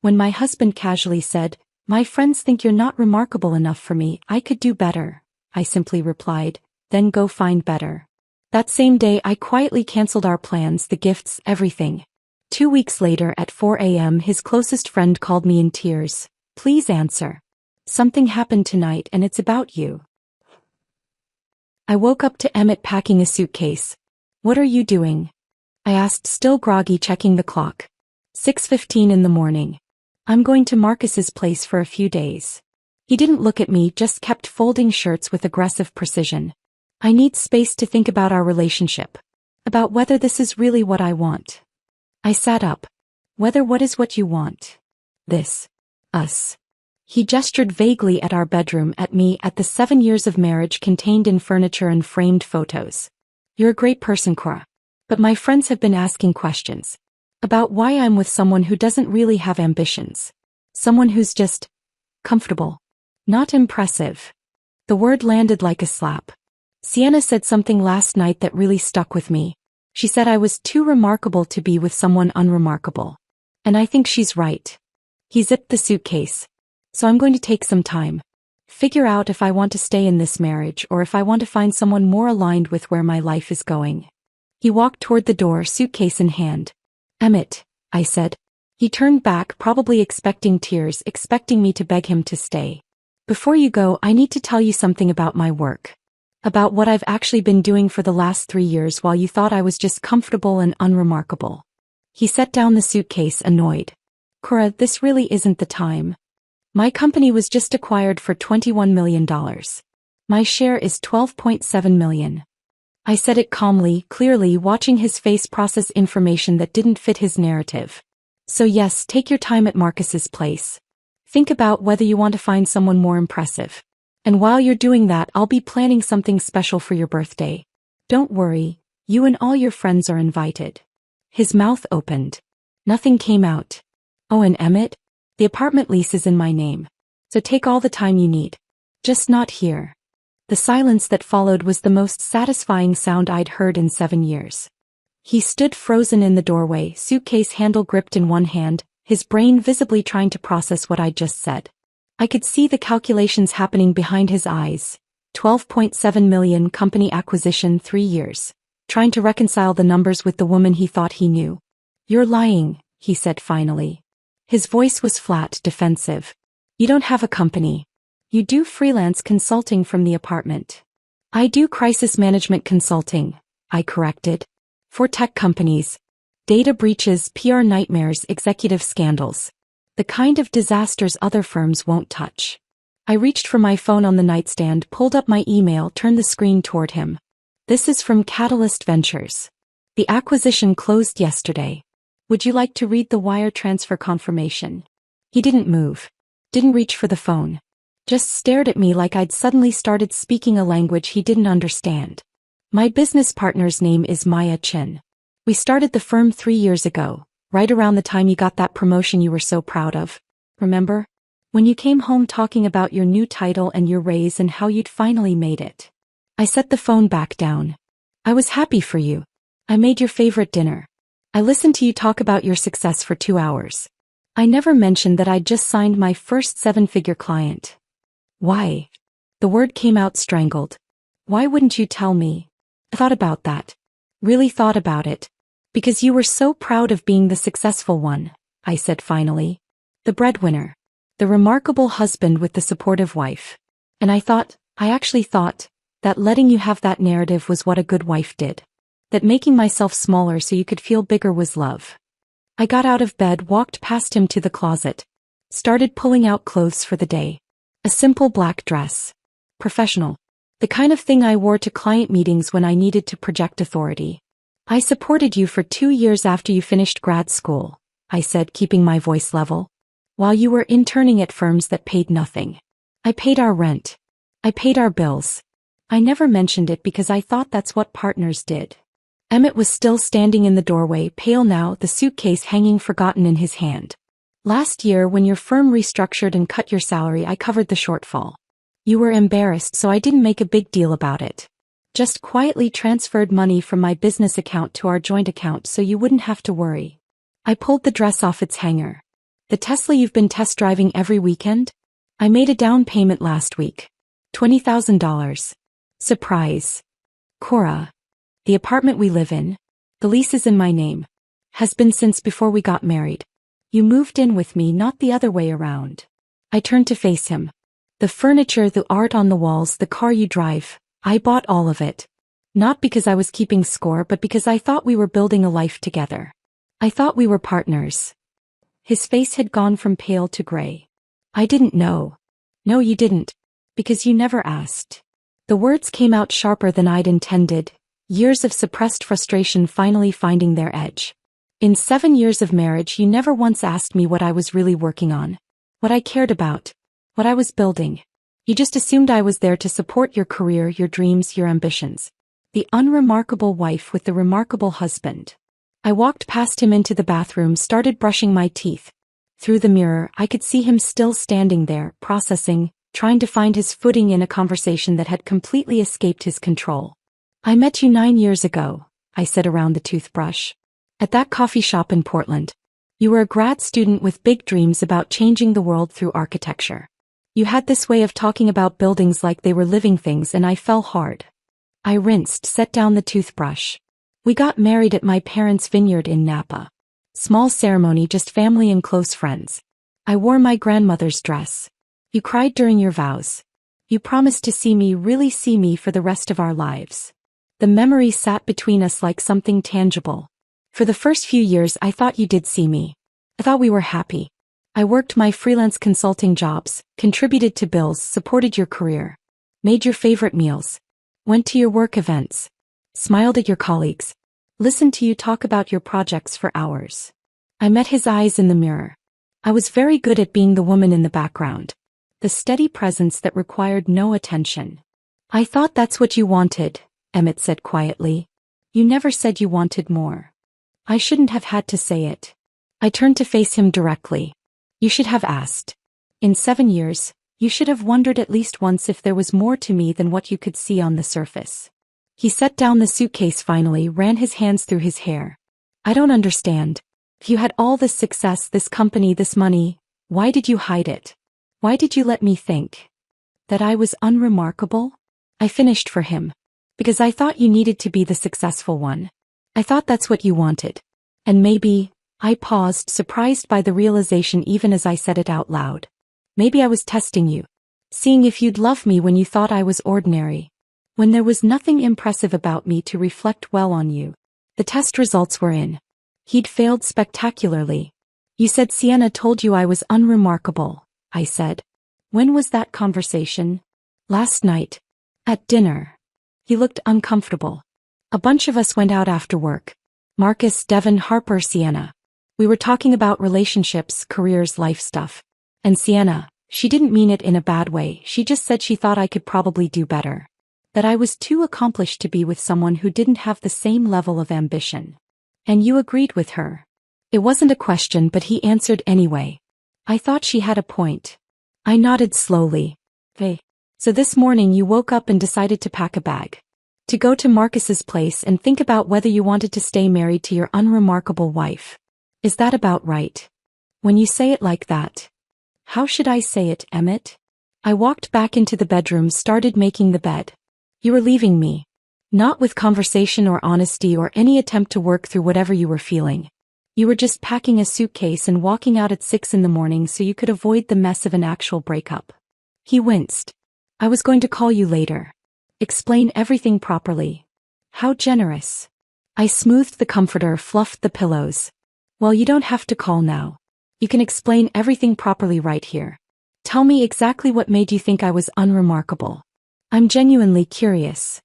When my husband casually said, "My friends think you're not remarkable enough for me, I could do better," I simply replied, "Then go find better." That same day I quietly canceled our plans, the gifts, everything. 2 weeks later at 4 a.m. his closest friend called me in tears. "Please answer. Something happened tonight and it's about you." I woke up to Emmett packing a suitcase. "What are you doing?" I asked, still groggy, checking the clock. 6:15 in the morning. "I'm going to Marcus's place for a few days." He didn't look at me, just kept folding shirts with aggressive precision. "I need space to think about our relationship. About whether this is really what I want." I sat up. "Whether what is what you want?" "This. Us." He gestured vaguely at our bedroom, at me, at the 7 years of marriage contained in furniture and framed photos. "You're a great person, Cora. But my friends have been asking questions. About why I'm with someone who doesn't really have ambitions. Someone who's just comfortable. Not impressive." The word landed like a slap. Sienna said something last night that really stuck with me. She said I was too remarkable to be with someone unremarkable. And I think she's right. He zipped the suitcase. "So I'm going to take some time. Figure out if I want to stay in this marriage or if I want to find someone more aligned with where my life is going." He walked toward the door, suitcase in hand. "Emmett," I said. He turned back, probably expecting tears, expecting me to beg him to stay. "Before you go, I need to tell you something about my work. About what I've actually been doing for the last 3 years while you thought I was just comfortable and unremarkable." He set down the suitcase, annoyed. "Cora, this really isn't the time. My company was just acquired for $21 million. My share is $12.7 million. I said it calmly, clearly, watching his face process information that didn't fit his narrative. "So yes, take your time at Marcus's place. Think about whether you want to find someone more impressive. And while you're doing that, I'll be planning something special for your birthday. Don't worry, you and all your friends are invited." His mouth opened. Nothing came out. "Oh, and Emmett? The apartment lease is in my name. So take all the time you need. Just not here." The silence that followed was the most satisfying sound I'd heard in 7 years. He stood frozen in the doorway, suitcase handle gripped in one hand, his brain visibly trying to process what I'd just said. I could see the calculations happening behind his eyes. 12.7 million, company acquisition, 3 years. Trying to reconcile the numbers with the woman he thought he knew. "You're lying," he said finally. His voice was flat, defensive. "You don't have a company. You do freelance consulting from the apartment." "I do crisis management consulting," I corrected. "For tech companies. Data breaches, PR nightmares, executive scandals. The kind of disasters other firms won't touch." I reached for my phone on the nightstand, pulled up my email, turned the screen toward him. "This is from Catalyst Ventures. The acquisition closed yesterday. Would you like to read the wire transfer confirmation?" He didn't move. Didn't reach for the phone. Just stared at me like I'd suddenly started speaking a language he didn't understand. "My business partner's name is Maya Chin. We started the firm 3 years ago, right around the time you got that promotion you were so proud of. Remember? When you came home talking about your new title and your raise and how you'd finally made it." I set the phone back down. "I was happy for you. I made your favorite dinner. I listened to you talk about your success for 2 hours. I never mentioned that I'd just signed my first 7-figure client." "Why?" The word came out strangled. "Why wouldn't you tell me?" "I thought about that. Really thought about it. Because you were so proud of being the successful one," I said finally. "The breadwinner. The remarkable husband with the supportive wife. And I actually thought, that letting you have that narrative was what a good wife did. That making myself smaller so you could feel bigger was love." I got out of bed, walked past him to the closet. Started pulling out clothes for the day. A simple black dress. Professional. The kind of thing I wore to client meetings when I needed to project authority. "I supported you for 2 years after you finished grad school," I said, keeping my voice level. "While you were interning at firms that paid nothing. I paid our rent. I paid our bills. I never mentioned it because I thought that's what partners did." Emmett was still standing in the doorway, pale now, the suitcase hanging forgotten in his hand. "Last year when your firm restructured and cut your salary, I covered the shortfall. You were embarrassed, so I didn't make a big deal about it. Just quietly transferred money from my business account to our joint account so you wouldn't have to worry." I pulled the dress off its hanger. The Tesla you've been test driving every weekend? I made a down payment last week. $20,000. Surprise. Cora. The apartment we live in, the lease is in my name, has been since before we got married. You moved in with me, not the other way around. I turned to face him. The furniture, the art on the walls, the car you drive, I bought all of it. Not because I was keeping score, but because I thought we were building a life together. I thought we were partners. His face had gone from pale to gray. I didn't know. No, you didn't. Because you never asked. The words came out sharper than I'd intended, years of suppressed frustration finally finding their edge. In 7 years of marriage, you never once asked me what I was really working on, what I cared about, what I was building. You just assumed I was there to support your career, your dreams, your ambitions. The unremarkable wife with the remarkable husband. I walked past him into the bathroom, started brushing my teeth. Through the mirror, I could see him still standing there, processing, trying to find his footing in a conversation that had completely escaped his control. I met you 9 years ago, I said around the toothbrush. At that coffee shop in Portland. You were a grad student with big dreams about changing the world through architecture. You had this way of talking about buildings like they were living things, and I fell hard. I rinsed, set down the toothbrush. We got married at my parents' vineyard in Napa. Small ceremony, just family and close friends. I wore my grandmother's dress. You cried during your vows. You promised to see me, really see me, for the rest of our lives. The memory sat between us like something tangible. For the first few years I thought you did see me. I thought we were happy. I worked my freelance consulting jobs, contributed to bills, supported your career. Made your favorite meals. Went to your work events. Smiled at your colleagues. Listened to you talk about your projects for hours. I met his eyes in the mirror. I was very good at being the woman in the background. The steady presence that required no attention. I thought that's what you wanted, Emmett said quietly. You never said you wanted more. I shouldn't have had to say it. I turned to face him directly. You should have asked. In 7 years, you should have wondered at least once if there was more to me than what you could see on the surface. He set down the suitcase finally, ran his hands through his hair. I don't understand. If you had all this success, this company, this money, why did you hide it? Why did you let me think that I was unremarkable? I finished for him. Because I thought you needed to be the successful one. I thought that's what you wanted. And maybe, I paused, surprised by the realization even as I said it out loud. Maybe I was testing you. Seeing if you'd love me when you thought I was ordinary. When there was nothing impressive about me to reflect well on you. The test results were in. He'd failed spectacularly. You said Sienna told you I was unremarkable, I said. When was that conversation? Last night. At dinner. He looked uncomfortable. A bunch of us went out after work. Marcus, Devin, Harper, Sienna. We were talking about relationships, careers, life stuff. And Sienna, she didn't mean it in a bad way, she just said she thought I could probably do better. That I was too accomplished to be with someone who didn't have the same level of ambition. And you agreed with her. It wasn't a question, but he answered anyway. I thought she had a point. I nodded slowly. Hey. So this morning you woke up and decided to pack a bag. To go to Marcus's place and think about whether you wanted to stay married to your unremarkable wife. Is that about right? When you say it like that. How should I say it, Emmett? I walked back into the bedroom, started making the bed. You were leaving me. Not with conversation or honesty or any attempt to work through whatever you were feeling. You were just packing a suitcase and walking out at 6 in the morning so you could avoid the mess of an actual breakup. He winced. I was going to call you later. Explain everything properly. How generous. I smoothed the comforter, fluffed the pillows. Well, you don't have to call now. You can explain everything properly right here. Tell me exactly what made you think I was unremarkable. I'm genuinely curious.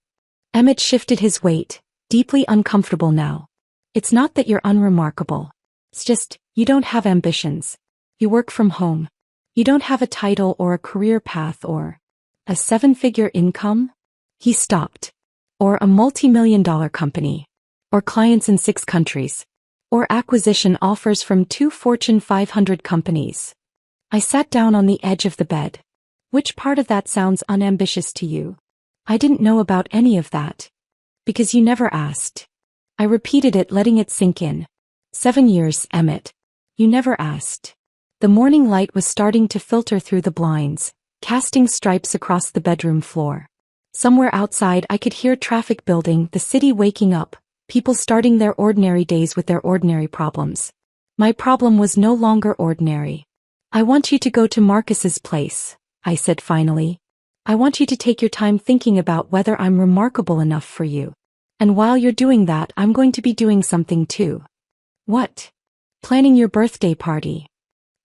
Emmett shifted his weight, deeply uncomfortable now. It's not that you're unremarkable. It's just, you don't have ambitions. You work from home. You don't have a title or a career path or a 7-figure income. He stopped. Or a multi-million-dollar company. Or clients in 6 countries. Or acquisition offers from 2 Fortune 500 companies. I sat down on the edge of the bed. Which part of that sounds unambitious to you? I didn't know about any of that. Because you never asked. I repeated it, letting it sink in. 7 years, Emmett. You never asked. The morning light was starting to filter through the blinds, casting stripes across the bedroom floor. Somewhere outside I could hear traffic building, the city waking up, people starting their ordinary days with their ordinary problems. My problem was no longer ordinary. "I want you to go to Marcus's place," I said finally. "I want you to take your time thinking about whether I'm remarkable enough for you. And while you're doing that, I'm going to be doing something too." "What?" "Planning your birthday party."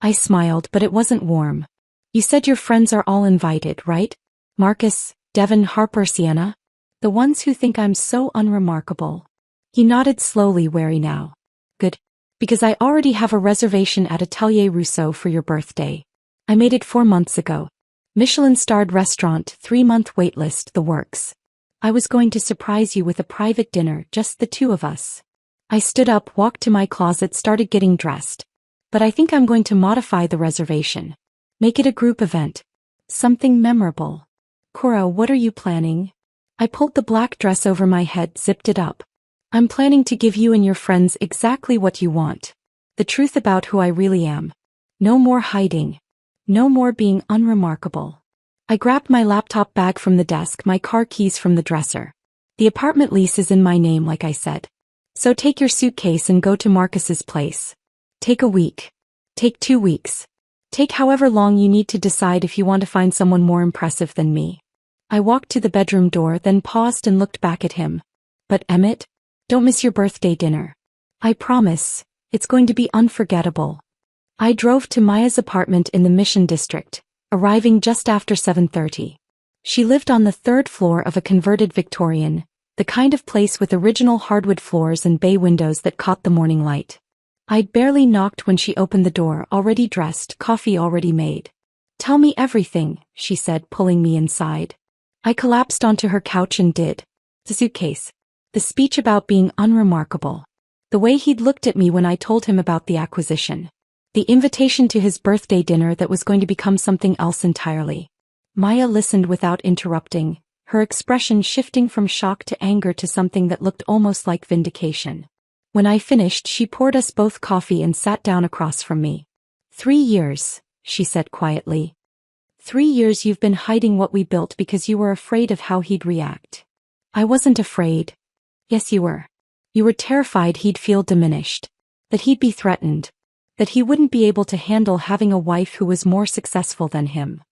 I smiled, but it wasn't warm. "You said your friends are all invited, right? Marcus, Devin, Harper, Sienna? The ones who think I'm so unremarkable." He nodded slowly, wary now. "Good. Because I already have a reservation at Atelier Rousseau for your birthday. I made it 4 months ago. Michelin-starred restaurant, 3-month waitlist, the works. I was going to surprise you with a private dinner, just the two of us." I stood up, walked to my closet, started getting dressed. "But I think I'm going to modify the reservation. Make it a group event. Something memorable." "Cora, what are you planning?" I pulled the black dress over my head, zipped it up. "I'm planning to give you and your friends exactly what you want. The truth about who I really am. No more hiding. No more being unremarkable." I grabbed my laptop bag from the desk, my car keys from the dresser. "The apartment lease is in my name, like I said. So take your suitcase and go to Marcus's place. Take a week. Take 2 weeks. Take however long you need to decide if you want to find someone more impressive than me." I walked to the bedroom door, then paused and looked back at him. "But Emmett, don't miss your birthday dinner. I promise, it's going to be unforgettable." I drove to Maya's apartment in the Mission District, arriving just after 7:30. She lived on the 3rd floor of a converted Victorian, the kind of place with original hardwood floors and bay windows that caught the morning light. I'd barely knocked when she opened the door, already dressed, coffee already made. "Tell me everything," she said, pulling me inside. I collapsed onto her couch and did. The suitcase. The speech about being unremarkable. The way he'd looked at me when I told him about the acquisition. The invitation to his birthday dinner that was going to become something else entirely. Maya listened without interrupting, her expression shifting from shock to anger to something that looked almost like vindication. When I finished, she poured us both coffee and sat down across from me. 3 years, she said quietly. 3 years you've been hiding what we built because you were afraid of how he'd react." "I wasn't afraid." "Yes, you were. You were terrified he'd feel diminished. That he'd be threatened. That he wouldn't be able to handle having a wife who was more successful than him."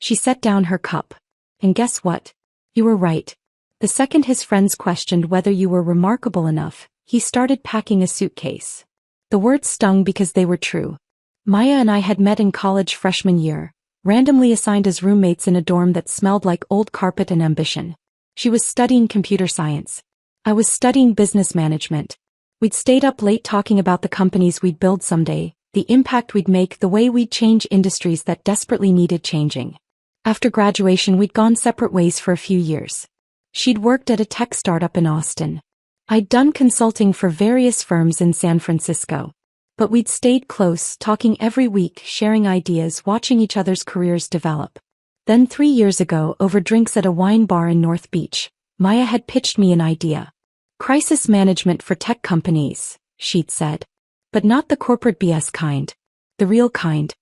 She set down her cup. "And guess what? You were right. The second his friends questioned whether you were remarkable enough, he started packing a suitcase." The words stung because they were true. Maya and I had met in college freshman year, randomly assigned as roommates in a dorm that smelled like old carpet and ambition. She was studying computer science. I was studying business management. We'd stayed up late talking about the companies we'd build someday, the impact we'd make, the way we'd change industries that desperately needed changing. After graduation, we'd gone separate ways for a few years. She'd worked at a tech startup in Austin. I'd done consulting for various firms in San Francisco. But we'd stayed close, talking every week, sharing ideas, watching each other's careers develop. Then 3 years ago, over drinks at a wine bar in North Beach, Maya had pitched me an idea. "Crisis management for tech companies," she'd said. "But not the corporate BS kind. The real kind.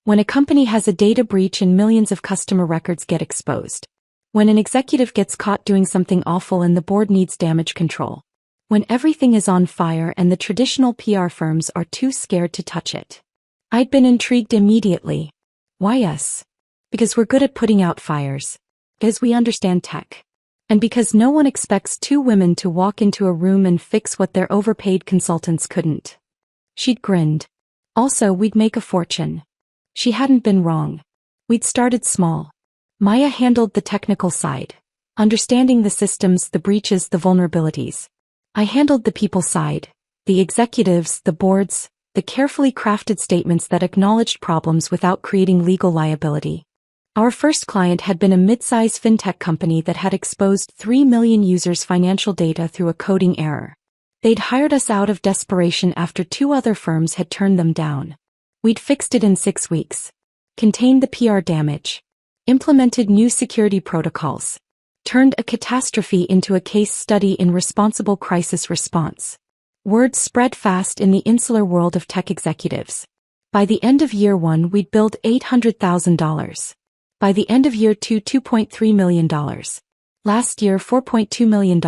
When a company has a data breach and millions of customer records get exposed. When an executive gets caught doing something awful and the board needs damage control. When everything is on fire and the traditional PR firms are too scared to touch it." I'd been intrigued immediately. "Why us?" "Because we're good at putting out fires. Because we understand tech. And because no one expects 2 women to walk into a room and fix what their overpaid consultants couldn't." She'd grinned. "Also, we'd make a fortune." She hadn't been wrong. We'd started small. Maya handled the technical side, understanding the systems, the breaches, the vulnerabilities. I handled the people side, the executives, the boards, the carefully crafted statements that acknowledged problems without creating legal liability. Our first client had been a mid-size fintech company that had exposed 3 million users' financial data through a coding error. They'd hired us out of desperation after 2 other firms had turned them down. We'd fixed it in 6 weeks. Contained the PR damage. Implemented new security protocols. Turned a catastrophe into a case study in responsible crisis response. Word spread fast in the insular world of tech executives. By the end of year 1, we'd billed $800,000. By the end of year 2, $2.3 million. Last year, $4.2 million.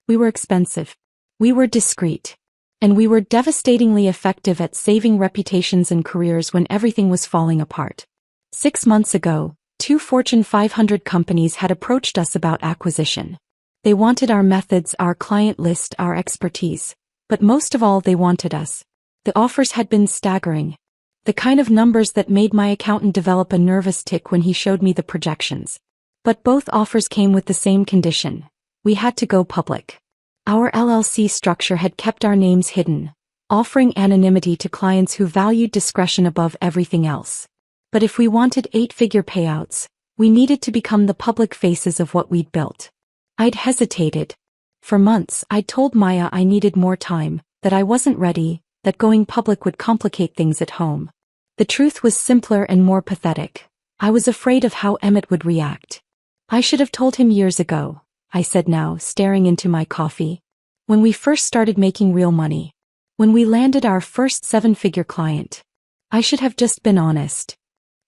We were expensive. We were discreet. And we were devastatingly effective at saving reputations and careers when everything was falling apart. 6 months ago, 2 Fortune 500 companies had approached us about acquisition. They wanted our methods, our client list, our expertise. But most of all, they wanted us. The offers had been staggering. The kind of numbers that made my accountant develop a nervous tick when he showed me the projections. But both offers came with the same condition. We had to go public. Our LLC structure had kept our names hidden, offering anonymity to clients who valued discretion above everything else. But if we wanted 8-figure payouts, we needed to become the public faces of what we'd built. I'd hesitated. For months, I'd told Maya I needed more time, that I wasn't ready, that going public would complicate things at home. The truth was simpler and more pathetic. I was afraid of how Emmett would react. I should have told him years ago, I said now, staring into my coffee. When we first started making real money. When we landed our first 7-figure client. I should have just been honest.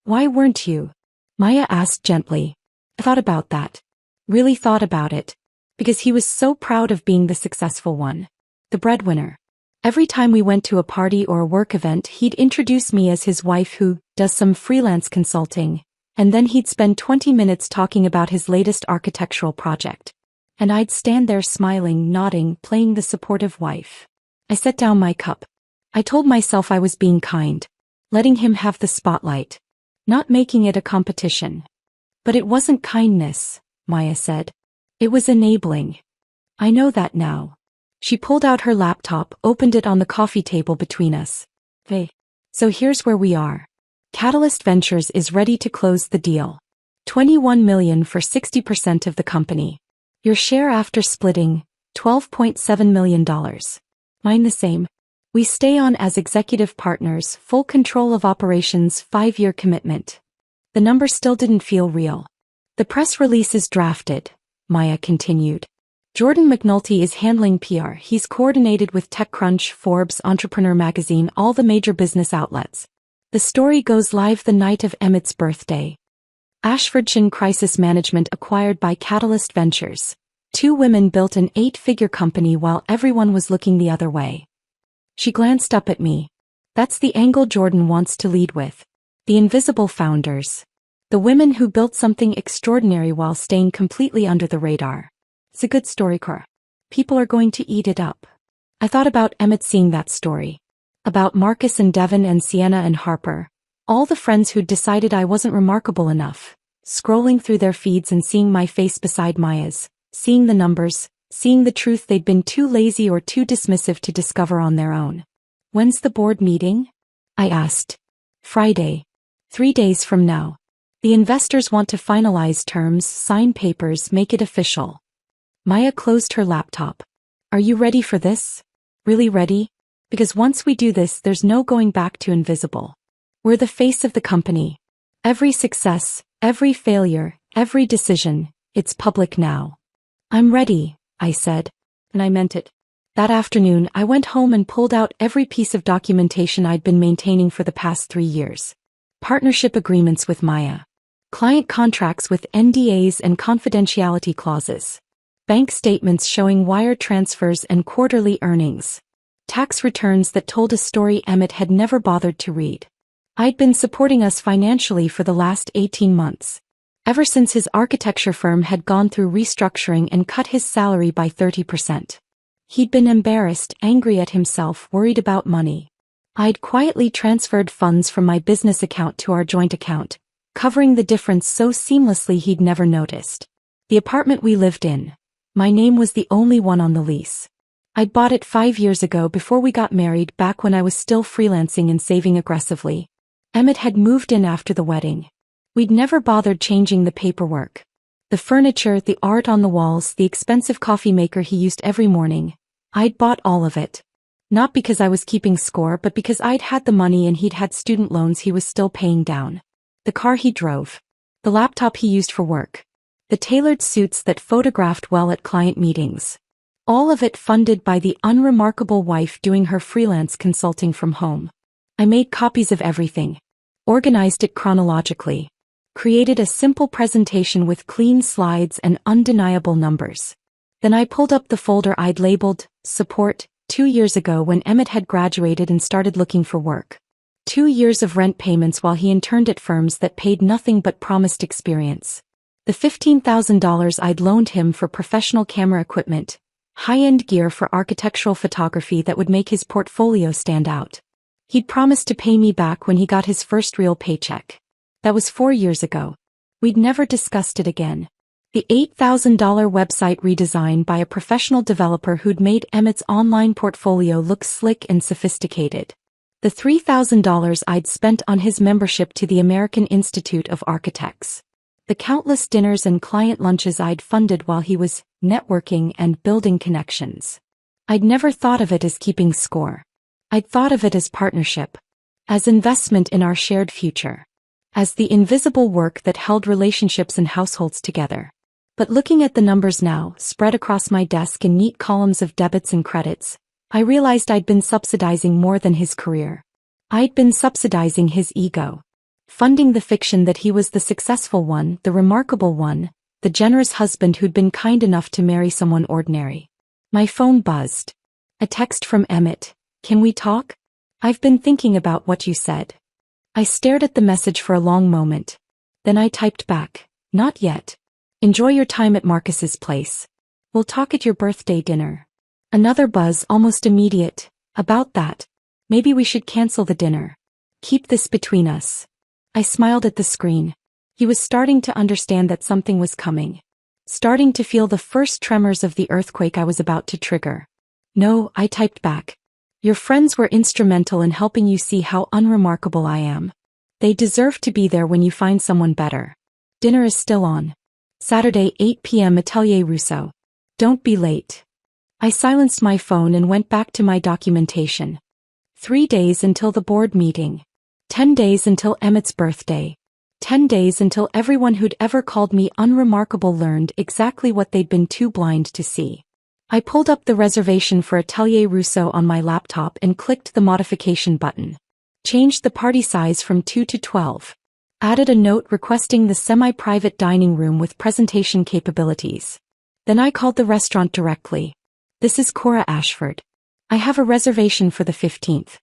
Why weren't you? Maya asked gently. I thought about that. Really thought about it. Because he was so proud of being the successful one. The breadwinner. Every time we went to a party or a work event, he'd introduce me as his wife who does some freelance consulting, and then he'd spend 20 minutes talking about his latest architectural project. And I'd stand there smiling, nodding, playing the supportive wife. I set down my cup. I told myself I was being kind, letting him have the spotlight, not making it a competition. But it wasn't kindness, Maya said. It was enabling. I know that now. She pulled out her laptop, opened it on the coffee table between us. Hey. So here's where we are. Catalyst Ventures is ready to close the deal. $21 million for 60% of the company. Your share after splitting, $12.7 million. Mine the same. We stay on as executive partners, full control of operations, 5-year commitment. The number still didn't feel real. The press release is drafted, Maya continued. Jordan McNulty is handling PR. He's coordinated with TechCrunch, Forbes, Entrepreneur Magazine, all the major business outlets. The story goes live the night of Emmett's birthday. Ashfordshire Crisis Management acquired by Catalyst Ventures. 2 women built an 8-figure company while everyone was looking the other way. She glanced up at me. That's the angle Jordan wants to lead with. The invisible founders. The women who built something extraordinary while staying completely under the radar. It's a good story, Cora. People are going to eat it up. I thought about Emmett seeing that story. About Marcus and Devin and Sienna and Harper. All the friends who'd decided I wasn't remarkable enough. Scrolling through their feeds and seeing my face beside Maya's. Seeing the numbers. Seeing the truth they'd been too lazy or too dismissive to discover on their own. When's the board meeting? I asked. Friday. 3 days from now. The investors want to finalize terms, sign papers, make it official. Maya closed her laptop. Are you ready for this? Really ready? Because once we do this, there's no going back to invisible. We're the face of the company. Every success, every failure, every decision, it's public now. I'm ready, I said. And I meant it. That afternoon, I went home and pulled out every piece of documentation I'd been maintaining for the past 3 years. Partnership agreements with Maya. Client contracts with NDAs and confidentiality clauses. Bank statements showing wire transfers and quarterly earnings. Tax returns that told a story Emmett had never bothered to read. I'd been supporting us financially for the last 18 months. Ever since his architecture firm had gone through restructuring and cut his salary by 30%. He'd been embarrassed, angry at himself, worried about money. I'd quietly transferred funds from my business account to our joint account, covering the difference so seamlessly he'd never noticed. The apartment we lived in. My name was the only one on the lease. I'd bought it 5 years ago before we got married, back when I was still freelancing and saving aggressively. Emmett had moved in after the wedding. We'd never bothered changing the paperwork. The furniture, the art on the walls, the expensive coffee maker he used every morning. I'd bought all of it. Not because I was keeping score, but because I'd had the money and he'd had student loans he was still paying down. The car he drove. The laptop he used for work. The tailored suits that photographed well at client meetings. All of it funded by the unremarkable wife doing her freelance consulting from home. I made copies of everything, organized it chronologically, created a simple presentation with clean slides and undeniable numbers. Then I pulled up the folder I'd labeled Support, 2 years ago when Emmett had graduated and started looking for work. 2 years of rent payments while he interned at firms that paid nothing but promised experience. The $15,000 I'd loaned him for professional camera equipment, high-end gear for architectural photography that would make his portfolio stand out. He'd promised to pay me back when he got his first real paycheck. That was 4 years ago. We'd never discussed it again. The $8,000 website redesign by a professional developer who'd made Emmett's online portfolio look slick and sophisticated. The $3,000 I'd spent on his membership to the American Institute of Architects. The countless dinners and client lunches I'd funded while he was networking and building connections. I'd never thought of it as keeping score. I'd thought of it as partnership, as investment in our shared future, as the invisible work that held relationships and households together. But looking at the numbers now, spread across my desk in neat columns of debits and credits, I realized I'd been subsidizing more than his career. I'd been subsidizing his ego. Funding the fiction that he was the successful one, the remarkable one, the generous husband who'd been kind enough to marry someone ordinary. My phone buzzed. A text from Emmett. Can we talk? I've been thinking about what you said. I stared at the message for a long moment. Then I typed back. Not yet. Enjoy your time at Marcus's place. We'll talk at your birthday dinner. Another buzz, almost immediate. About that. Maybe we should cancel the dinner. Keep this between us. I smiled at the screen. He was starting to understand that something was coming. Starting to feel the first tremors of the earthquake I was about to trigger. No, I typed back. Your friends were instrumental in helping you see how unremarkable I am. They deserve to be there when you find someone better. Dinner is still on. Saturday, 8 p.m. Atelier Rousseau. Don't be late. I silenced my phone and went back to my documentation. 3 days until the board meeting. 10 days until Emmett's birthday. 10 days until everyone who'd ever called me unremarkable learned exactly what they'd been too blind to see. I pulled up the reservation for Atelier Rousseau on my laptop and clicked the modification button. Changed the party size from 2 to 12. Added a note requesting the semi-private dining room with presentation capabilities. Then I called the restaurant directly. This is Cora Ashford. I have a reservation for the 15th.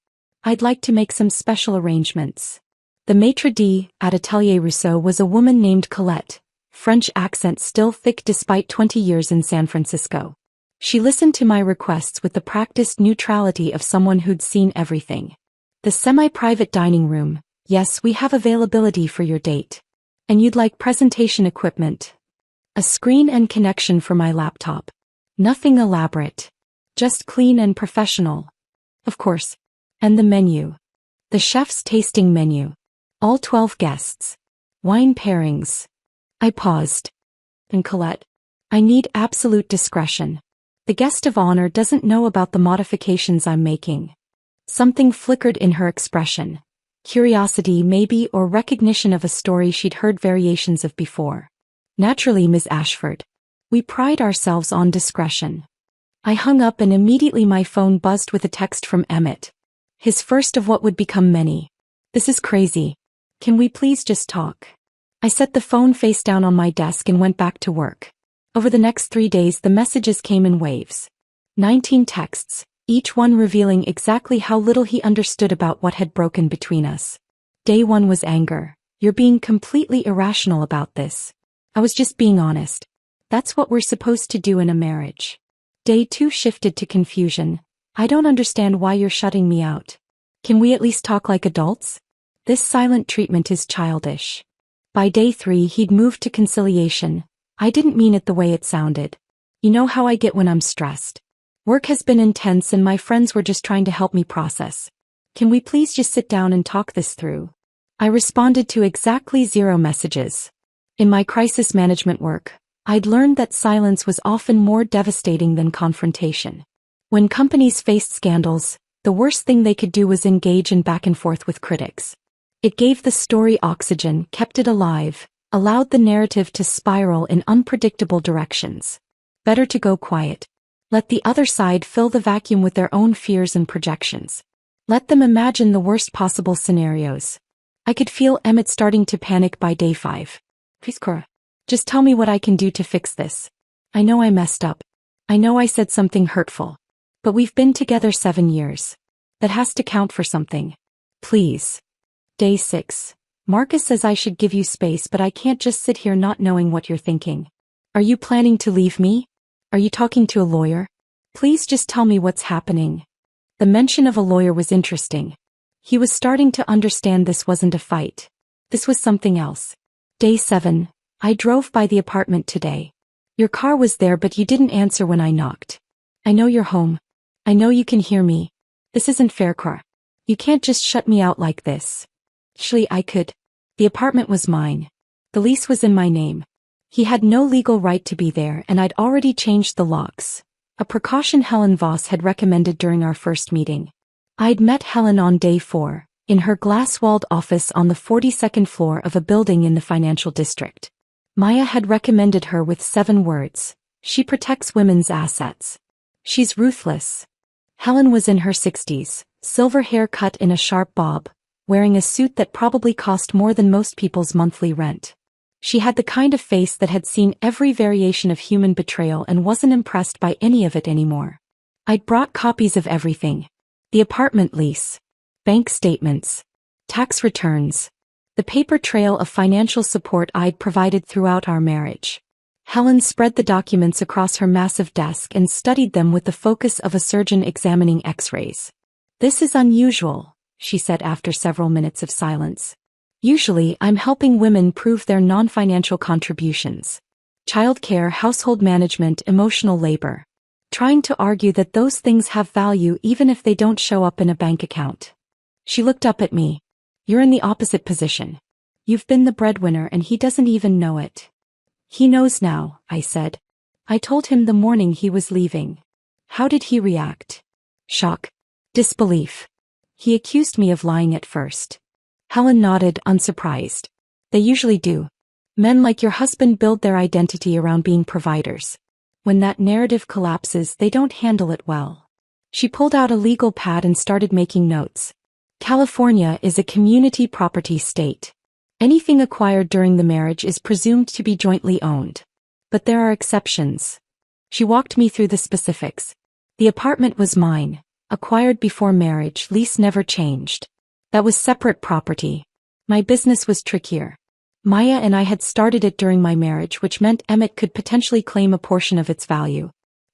I'd like to make some special arrangements. The maitre d' at Atelier Rousseau was a woman named Colette, French accent still thick despite 20 years in San Francisco. She listened to my requests with the practiced neutrality of someone who'd seen everything. The semi-private dining room, yes, we have availability for your date. And you'd like presentation equipment. A screen and connection for my laptop. Nothing elaborate. Just clean and professional. Of course. And the menu. The chef's tasting menu. All 12 guests. Wine pairings. I paused. And Colette, I need absolute discretion. The guest of honor doesn't know about the modifications I'm making. Something flickered in her expression. Curiosity maybe, or recognition of a story she'd heard variations of before. Naturally, Ms. Ashford. We pride ourselves on discretion. I hung up and immediately my phone buzzed with a text from Emmett. His first of what would become many. This is crazy. Can we please just talk? I set the phone face down on my desk and went back to work. Over the next 3 days the messages came in waves. 19 texts, each one revealing exactly how little he understood about what had broken between us. Day 1 was anger. You're being completely irrational about this. I was just being honest. That's what we're supposed to do in a marriage. Day 2 shifted to confusion. I don't understand why you're shutting me out. Can we at least talk like adults? This silent treatment is childish. By day 3 he'd moved to conciliation. I didn't mean it the way it sounded. You know how I get when I'm stressed. Work has been intense and my friends were just trying to help me process. Can we please just sit down and talk this through? I responded to exactly 0 messages. In my crisis management work, I'd learned that silence was often more devastating than confrontation. When companies faced scandals, the worst thing they could do was engage in back and forth with critics. It gave the story oxygen, kept it alive, allowed the narrative to spiral in unpredictable directions. Better to go quiet. Let the other side fill the vacuum with their own fears and projections. Let them imagine the worst possible scenarios. I could feel Emmett starting to panic by day 5. Please, Cora. Just tell me what I can do to fix this. I know I messed up. I know I said something hurtful. But we've been together 7 years. That has to count for something. Please. Day 6. Marcus says I should give you space, but I can't just sit here not knowing what you're thinking. Are you planning to leave me? Are you talking to a lawyer? Please just tell me what's happening. The mention of a lawyer was interesting. He was starting to understand this wasn't a fight. This was something else. Day 7. I drove by the apartment today. Your car was there, but you didn't answer when I knocked. I know you're home. I know you can hear me. This isn't fair, Cora. You can't just shut me out like this. Actually, I could. The apartment was mine. The lease was in my name. He had no legal right to be there, and I'd already changed the locks. A precaution Helen Voss had recommended during our first meeting. I'd met Helen on day 4, in her glass-walled office on the 42nd floor of a building in the financial district. Maya had recommended her with 7 words. She protects women's assets. She's ruthless. Helen was in her 60s, silver hair cut in a sharp bob, wearing a suit that probably cost more than most people's monthly rent. She had the kind of face that had seen every variation of human betrayal and wasn't impressed by any of it anymore. I'd brought copies of everything. The apartment lease, bank statements, tax returns, the paper trail of financial support I'd provided throughout our marriage. Helen spread the documents across her massive desk and studied them with the focus of a surgeon examining X-rays. This is unusual, she said after several minutes of silence. Usually, I'm helping women prove their non-financial contributions. Childcare, household management, emotional labor. Trying to argue that those things have value even if they don't show up in a bank account. She looked up at me. You're in the opposite position. You've been the breadwinner and he doesn't even know it. He knows now, I said. I told him the morning he was leaving. How did he react? Shock. Disbelief. He accused me of lying at first. Helen nodded, unsurprised. They usually do. Men like your husband build their identity around being providers. When that narrative collapses, they don't handle it well. She pulled out a legal pad and started making notes. California is a community property state. Anything acquired during the marriage is presumed to be jointly owned. But there are exceptions. She walked me through the specifics. The apartment was mine, acquired before marriage, lease never changed. That was separate property. My business was trickier. Maya and I had started it during my marriage, which meant Emmett could potentially claim a portion of its value.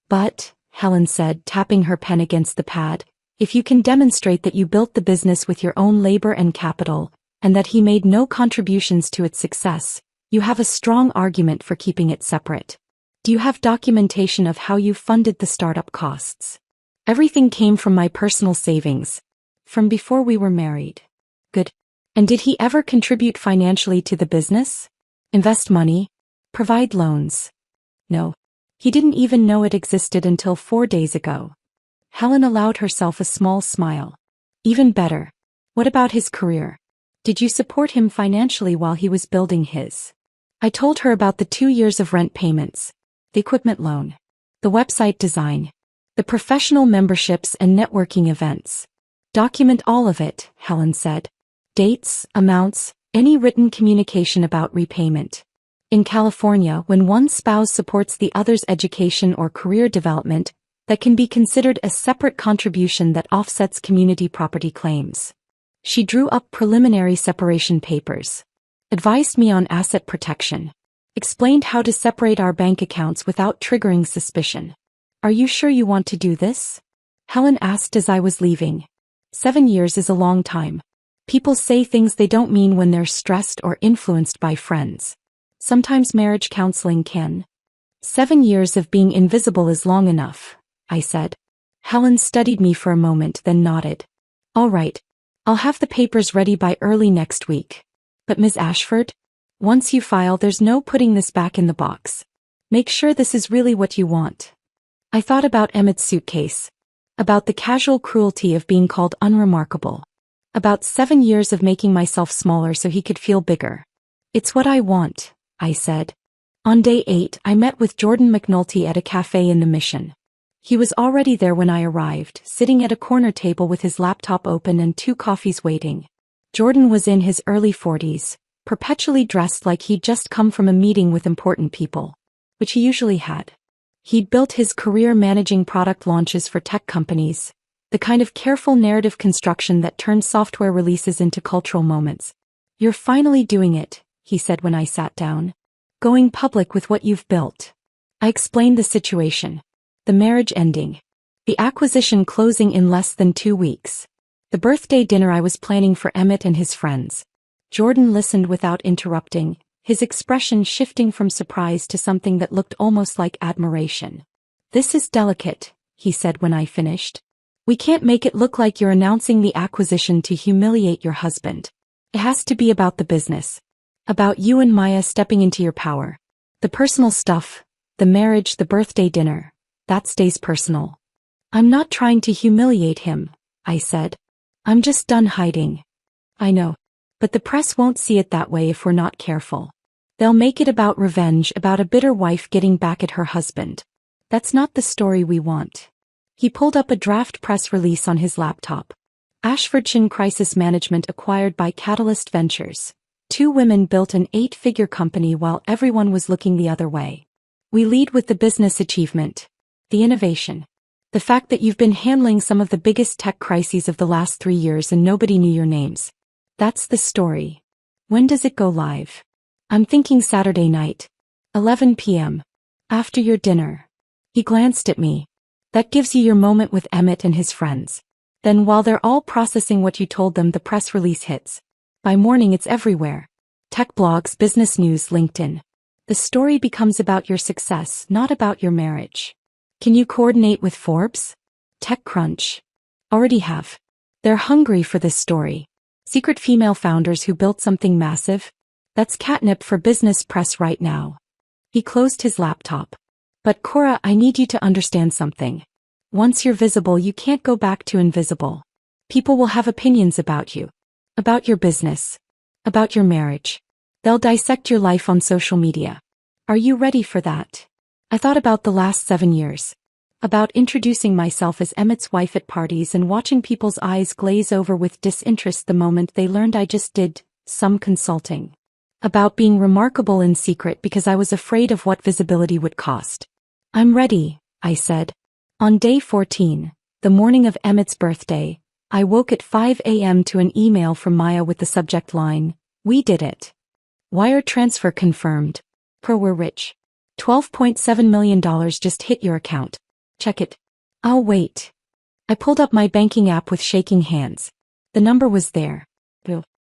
But, Helen said, tapping her pen against the pad, if you can demonstrate that you built the business with your own labor and capital, and that he made no contributions to its success, you have a strong argument for keeping it separate. Do you have documentation of how you funded the startup costs? Everything came from my personal savings. From before we were married. Good. And did he ever contribute financially to the business? Invest money? Provide loans? No. He didn't even know it existed until 4 days ago. Helen allowed herself a small smile. Even better. What about his career? Did you support him financially while he was building his? I told her about the 2 years of rent payments, the equipment loan, the website design, the professional memberships and networking events. Document all of it, Helen said. Dates, amounts, any written communication about repayment. In California, when one spouse supports the other's education or career development, that can be considered a separate contribution that offsets community property claims. She drew up preliminary separation papers. Advised me on asset protection. Explained how to separate our bank accounts without triggering suspicion. Are you sure you want to do this? Helen asked as I was leaving. 7 years is a long time. People say things they don't mean when they're stressed or influenced by friends. Sometimes marriage counseling can. 7 years of being invisible is long enough, I said. Helen studied me for a moment, then nodded. All right. I'll have the papers ready by early next week. But Ms. Ashford, once you file, there's no putting this back in the box. Make sure this is really what you want. I thought about Emmett's suitcase. About the casual cruelty of being called unremarkable. About 7 years of making myself smaller so he could feel bigger. It's what I want, I said. On day 8, I met with Jordan McNulty at a cafe in the Mission. He was already there when I arrived, sitting at a corner table with his laptop open and 2 coffees waiting. Jordan was in his early 40s, perpetually dressed like he'd just come from a meeting with important people, which he usually had. He'd built his career managing product launches for tech companies, the kind of careful narrative construction that turns software releases into cultural moments. "You're finally doing it," he said when I sat down. "Going public with what you've built." I explained the situation. The marriage ending. The acquisition closing in less than 2 weeks. The birthday dinner I was planning for Emmett and his friends. Jordan listened without interrupting, his expression shifting from surprise to something that looked almost like admiration. "This is delicate," he said when I finished. "We can't make it look like you're announcing the acquisition to humiliate your husband. It has to be about the business. About you and Maya stepping into your power. The personal stuff, the marriage, the birthday dinner, that stays personal." "I'm not trying to humiliate him," I said. "I'm just done hiding." "I know. But the press won't see it that way if we're not careful. They'll make it about revenge, about a bitter wife getting back at her husband. That's not the story we want." He pulled up a draft press release on his laptop. Ashfordshire Crisis Management acquired by Catalyst Ventures. 2 women built an 8-figure company while everyone was looking the other way. "We lead with the business achievement. The innovation. The fact that you've been handling some of the biggest tech crises of the last 3 years and nobody knew your names. That's the story. When does it go live?" "I'm thinking Saturday night. 11 p.m. After your dinner." He glanced at me. "That gives you your moment with Emmett and his friends. Then while they're all processing what you told them, the press release hits. By morning it's everywhere. Tech blogs, business news, LinkedIn. The story becomes about your success, not about your marriage. Can you coordinate with Forbes? TechCrunch? Already have. They're hungry for this story. Secret female founders who built something massive? That's catnip for business press right now." He closed his laptop. "But Cora, I need you to understand something. Once you're visible, you can't go back to invisible. People will have opinions about you. About your business. About your marriage. They'll dissect your life on social media. Are you ready for that?" I thought about the last 7 years. About introducing myself as Emmett's wife at parties and watching people's eyes glaze over with disinterest the moment they learned I just did some consulting. About being remarkable in secret because I was afraid of what visibility would cost. "I'm ready," I said. On day 14, the morning of Emmett's birthday, I woke at 5 a.m. to an email from Maya with the subject line, "We did it. Wire transfer confirmed. We're rich. $12.7 million just hit your account. Check it." "I'll wait." I pulled up my banking app with shaking hands. The number was there.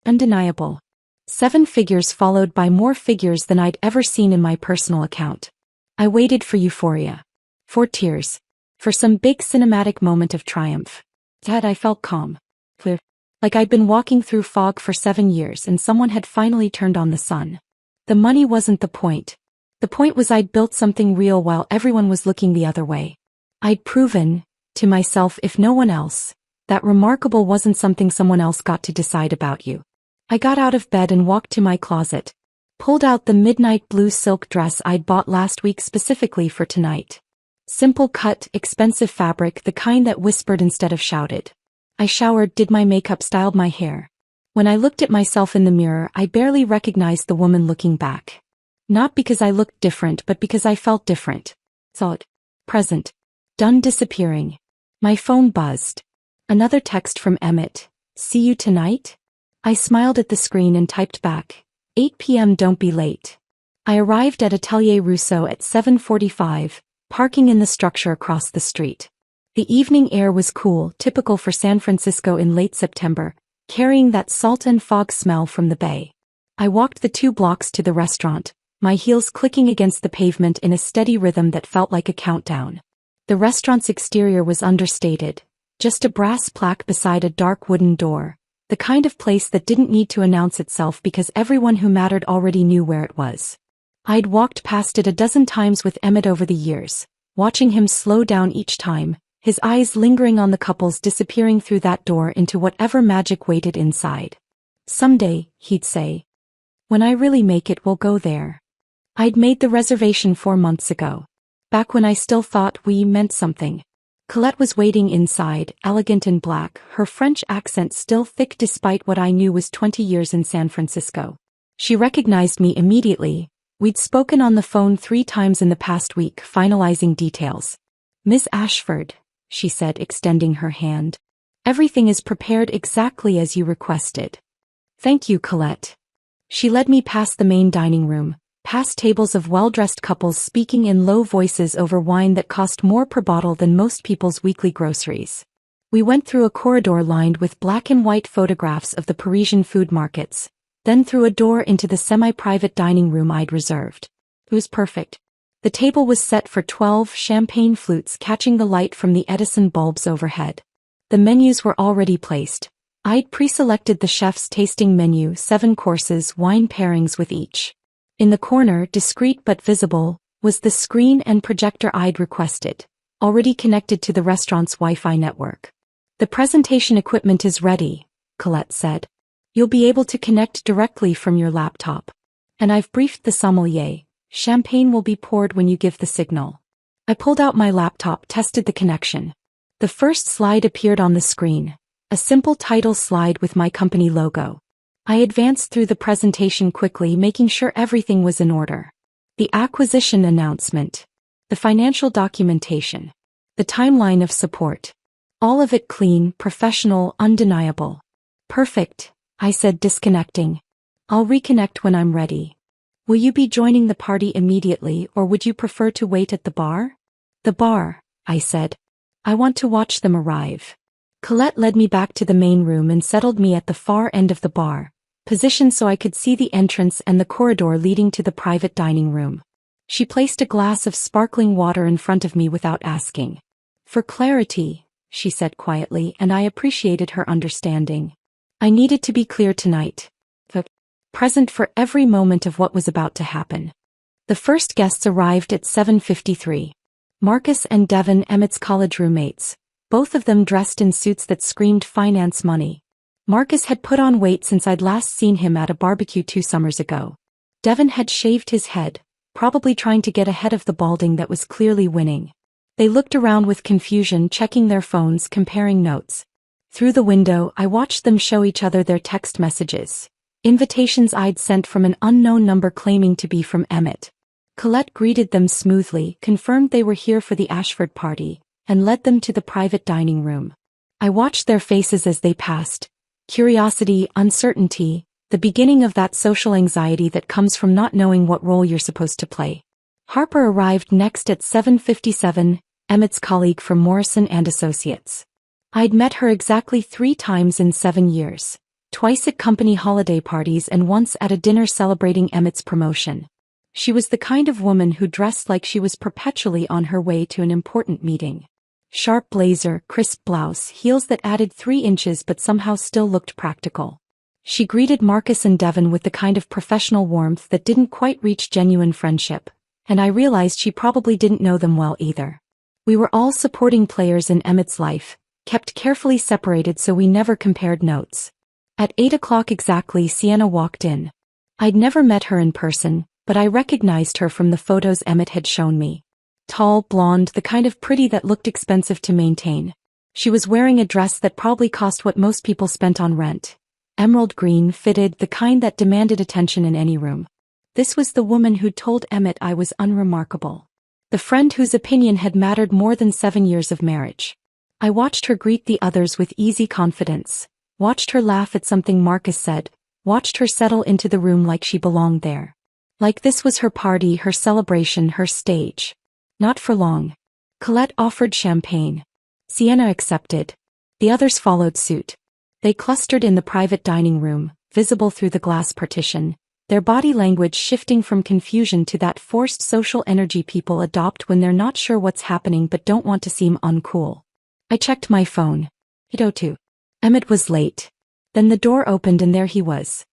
Undeniable. 7 figures followed by more figures than I'd ever seen in my personal account. I waited for euphoria. For tears. For some big cinematic moment of triumph. Dad, I felt calm. Clear. Like I'd been walking through fog for 7 years and someone had finally turned on the sun. The money wasn't the point. The point was I'd built something real while everyone was looking the other way. I'd proven, to myself if no one else, that remarkable wasn't something someone else got to decide about you. I got out of bed and walked to my closet. Pulled out the midnight blue silk dress I'd bought last week specifically for tonight. Simple cut, expensive fabric, the kind that whispered instead of shouted. I showered, did my makeup, styled my hair. When I looked at myself in the mirror, I barely recognized the woman looking back. Not because I looked different, but because I felt different. Thought. Present. Done disappearing. My phone buzzed. Another text from Emmett. "See you tonight?" I smiled at the screen and typed back. 8 p.m. Don't be late. I arrived at Atelier Rousseau at 7:45, parking in the structure across the street. The evening air was cool, typical for San Francisco in late September, carrying that salt and fog smell from the bay. I walked the 2 blocks to the restaurant, my heels clicking against the pavement in a steady rhythm that felt like a countdown. The restaurant's exterior was understated, just a brass plaque beside a dark wooden door, the kind of place that didn't need to announce itself because everyone who mattered already knew where it was. I'd walked past it a dozen times with Emmett over the years, watching him slow down each time, his eyes lingering on the couples disappearing through that door into whatever magic waited inside. "Someday," he'd say. "When I really make it, we'll go there." I'd made the reservation 4 months ago. Back when I still thought we meant something. Colette was waiting inside, elegant in black, her French accent still thick despite what I knew was 20 years in San Francisco. She recognized me immediately. We'd spoken on the phone 3 times in the past week, finalizing details. "Miss Ashford," she said, extending her hand. "Everything is prepared exactly as you requested." "Thank you, Colette." She led me past the main dining room, past tables of well-dressed couples speaking in low voices over wine that cost more per bottle than most people's weekly groceries. We went through a corridor lined with black and white photographs of the Parisian food markets, then through a door into the semi-private dining room I'd reserved. It was perfect. The table was set for 12 champagne flutes catching the light from the Edison bulbs overhead. The menus were already placed. I'd pre-selected the chef's tasting menu, 7 courses, wine pairings with each. In the corner, discreet but visible, was the screen and projector I'd requested, already connected to the restaurant's Wi-Fi network. "The presentation equipment is ready," Colette said. "You'll be able to connect directly from your laptop. And I've briefed the sommelier. Champagne will be poured when you give the signal." I pulled out my laptop, tested the connection. The first slide appeared on the screen, a simple title slide with my company logo. I advanced through the presentation quickly, making sure everything was in order. The acquisition announcement, the financial documentation, the timeline of support. All of it clean, professional, undeniable. "Perfect," I said, disconnecting. "I'll reconnect when I'm ready." "Will you be joining the party immediately, or would you prefer to wait at the bar?" "The bar," I said. "I want to watch them arrive." Colette led me back to the main room and settled me at the far end of the bar, positioned so I could see the entrance and the corridor leading to the private dining room. She placed a glass of sparkling water in front of me without asking. "For clarity," she said quietly, and I appreciated her understanding. I needed to be clear tonight. Present for every moment of what was about to happen. The first guests arrived at 7:53. Marcus and Devin, Emmett's college roommates, both of them dressed in suits that screamed finance money. Marcus had put on weight since I'd last seen him at a barbecue 2 summers ago. Devin had shaved his head, probably trying to get ahead of the balding that was clearly winning. They looked around with confusion, checking their phones, comparing notes. Through the window, I watched them show each other their text messages. Invitations I'd sent from an unknown number claiming to be from Emmett. Colette greeted them smoothly, confirmed they were here for the Ashford party, and led them to the private dining room. I watched their faces as they passed. Curiosity, uncertainty, the beginning of that social anxiety that comes from not knowing what role you're supposed to play. Harper arrived next at 7:57, Emmett's colleague from Morrison and Associates. I'd met her exactly 3 times in 7 years. Twice at company holiday parties and once at a dinner celebrating Emmett's promotion. She was the kind of woman who dressed like she was perpetually on her way to an important meeting. Sharp blazer, crisp blouse, heels that added 3 inches but somehow still looked practical. She greeted Marcus and Devin with the kind of professional warmth that didn't quite reach genuine friendship, and I realized she probably didn't know them well either. We were all supporting players in Emmett's life, kept carefully separated so we never compared notes. At 8 o'clock exactly, Sienna walked in. I'd never met her in person, but I recognized her from the photos Emmett had shown me. Tall, blonde, the kind of pretty that looked expensive to maintain. She was wearing a dress that probably cost what most people spent on rent. Emerald green, fitted, the kind that demanded attention in any room. This was the woman who'd told Emmett I was unremarkable. The friend whose opinion had mattered more than 7 years of marriage. I watched her greet the others with easy confidence. Watched her laugh at something Marcus said, watched her settle into the room like she belonged there. Like this was her party, her celebration, her stage. Not for long. Colette offered champagne. Sienna accepted. The others followed suit. They clustered in the private dining room, visible through the glass partition, their body language shifting from confusion to that forced social energy people adopt when they're not sure what's happening but don't want to seem uncool. I checked my phone. 8:02. Emmett was late. Then the door opened and there he was.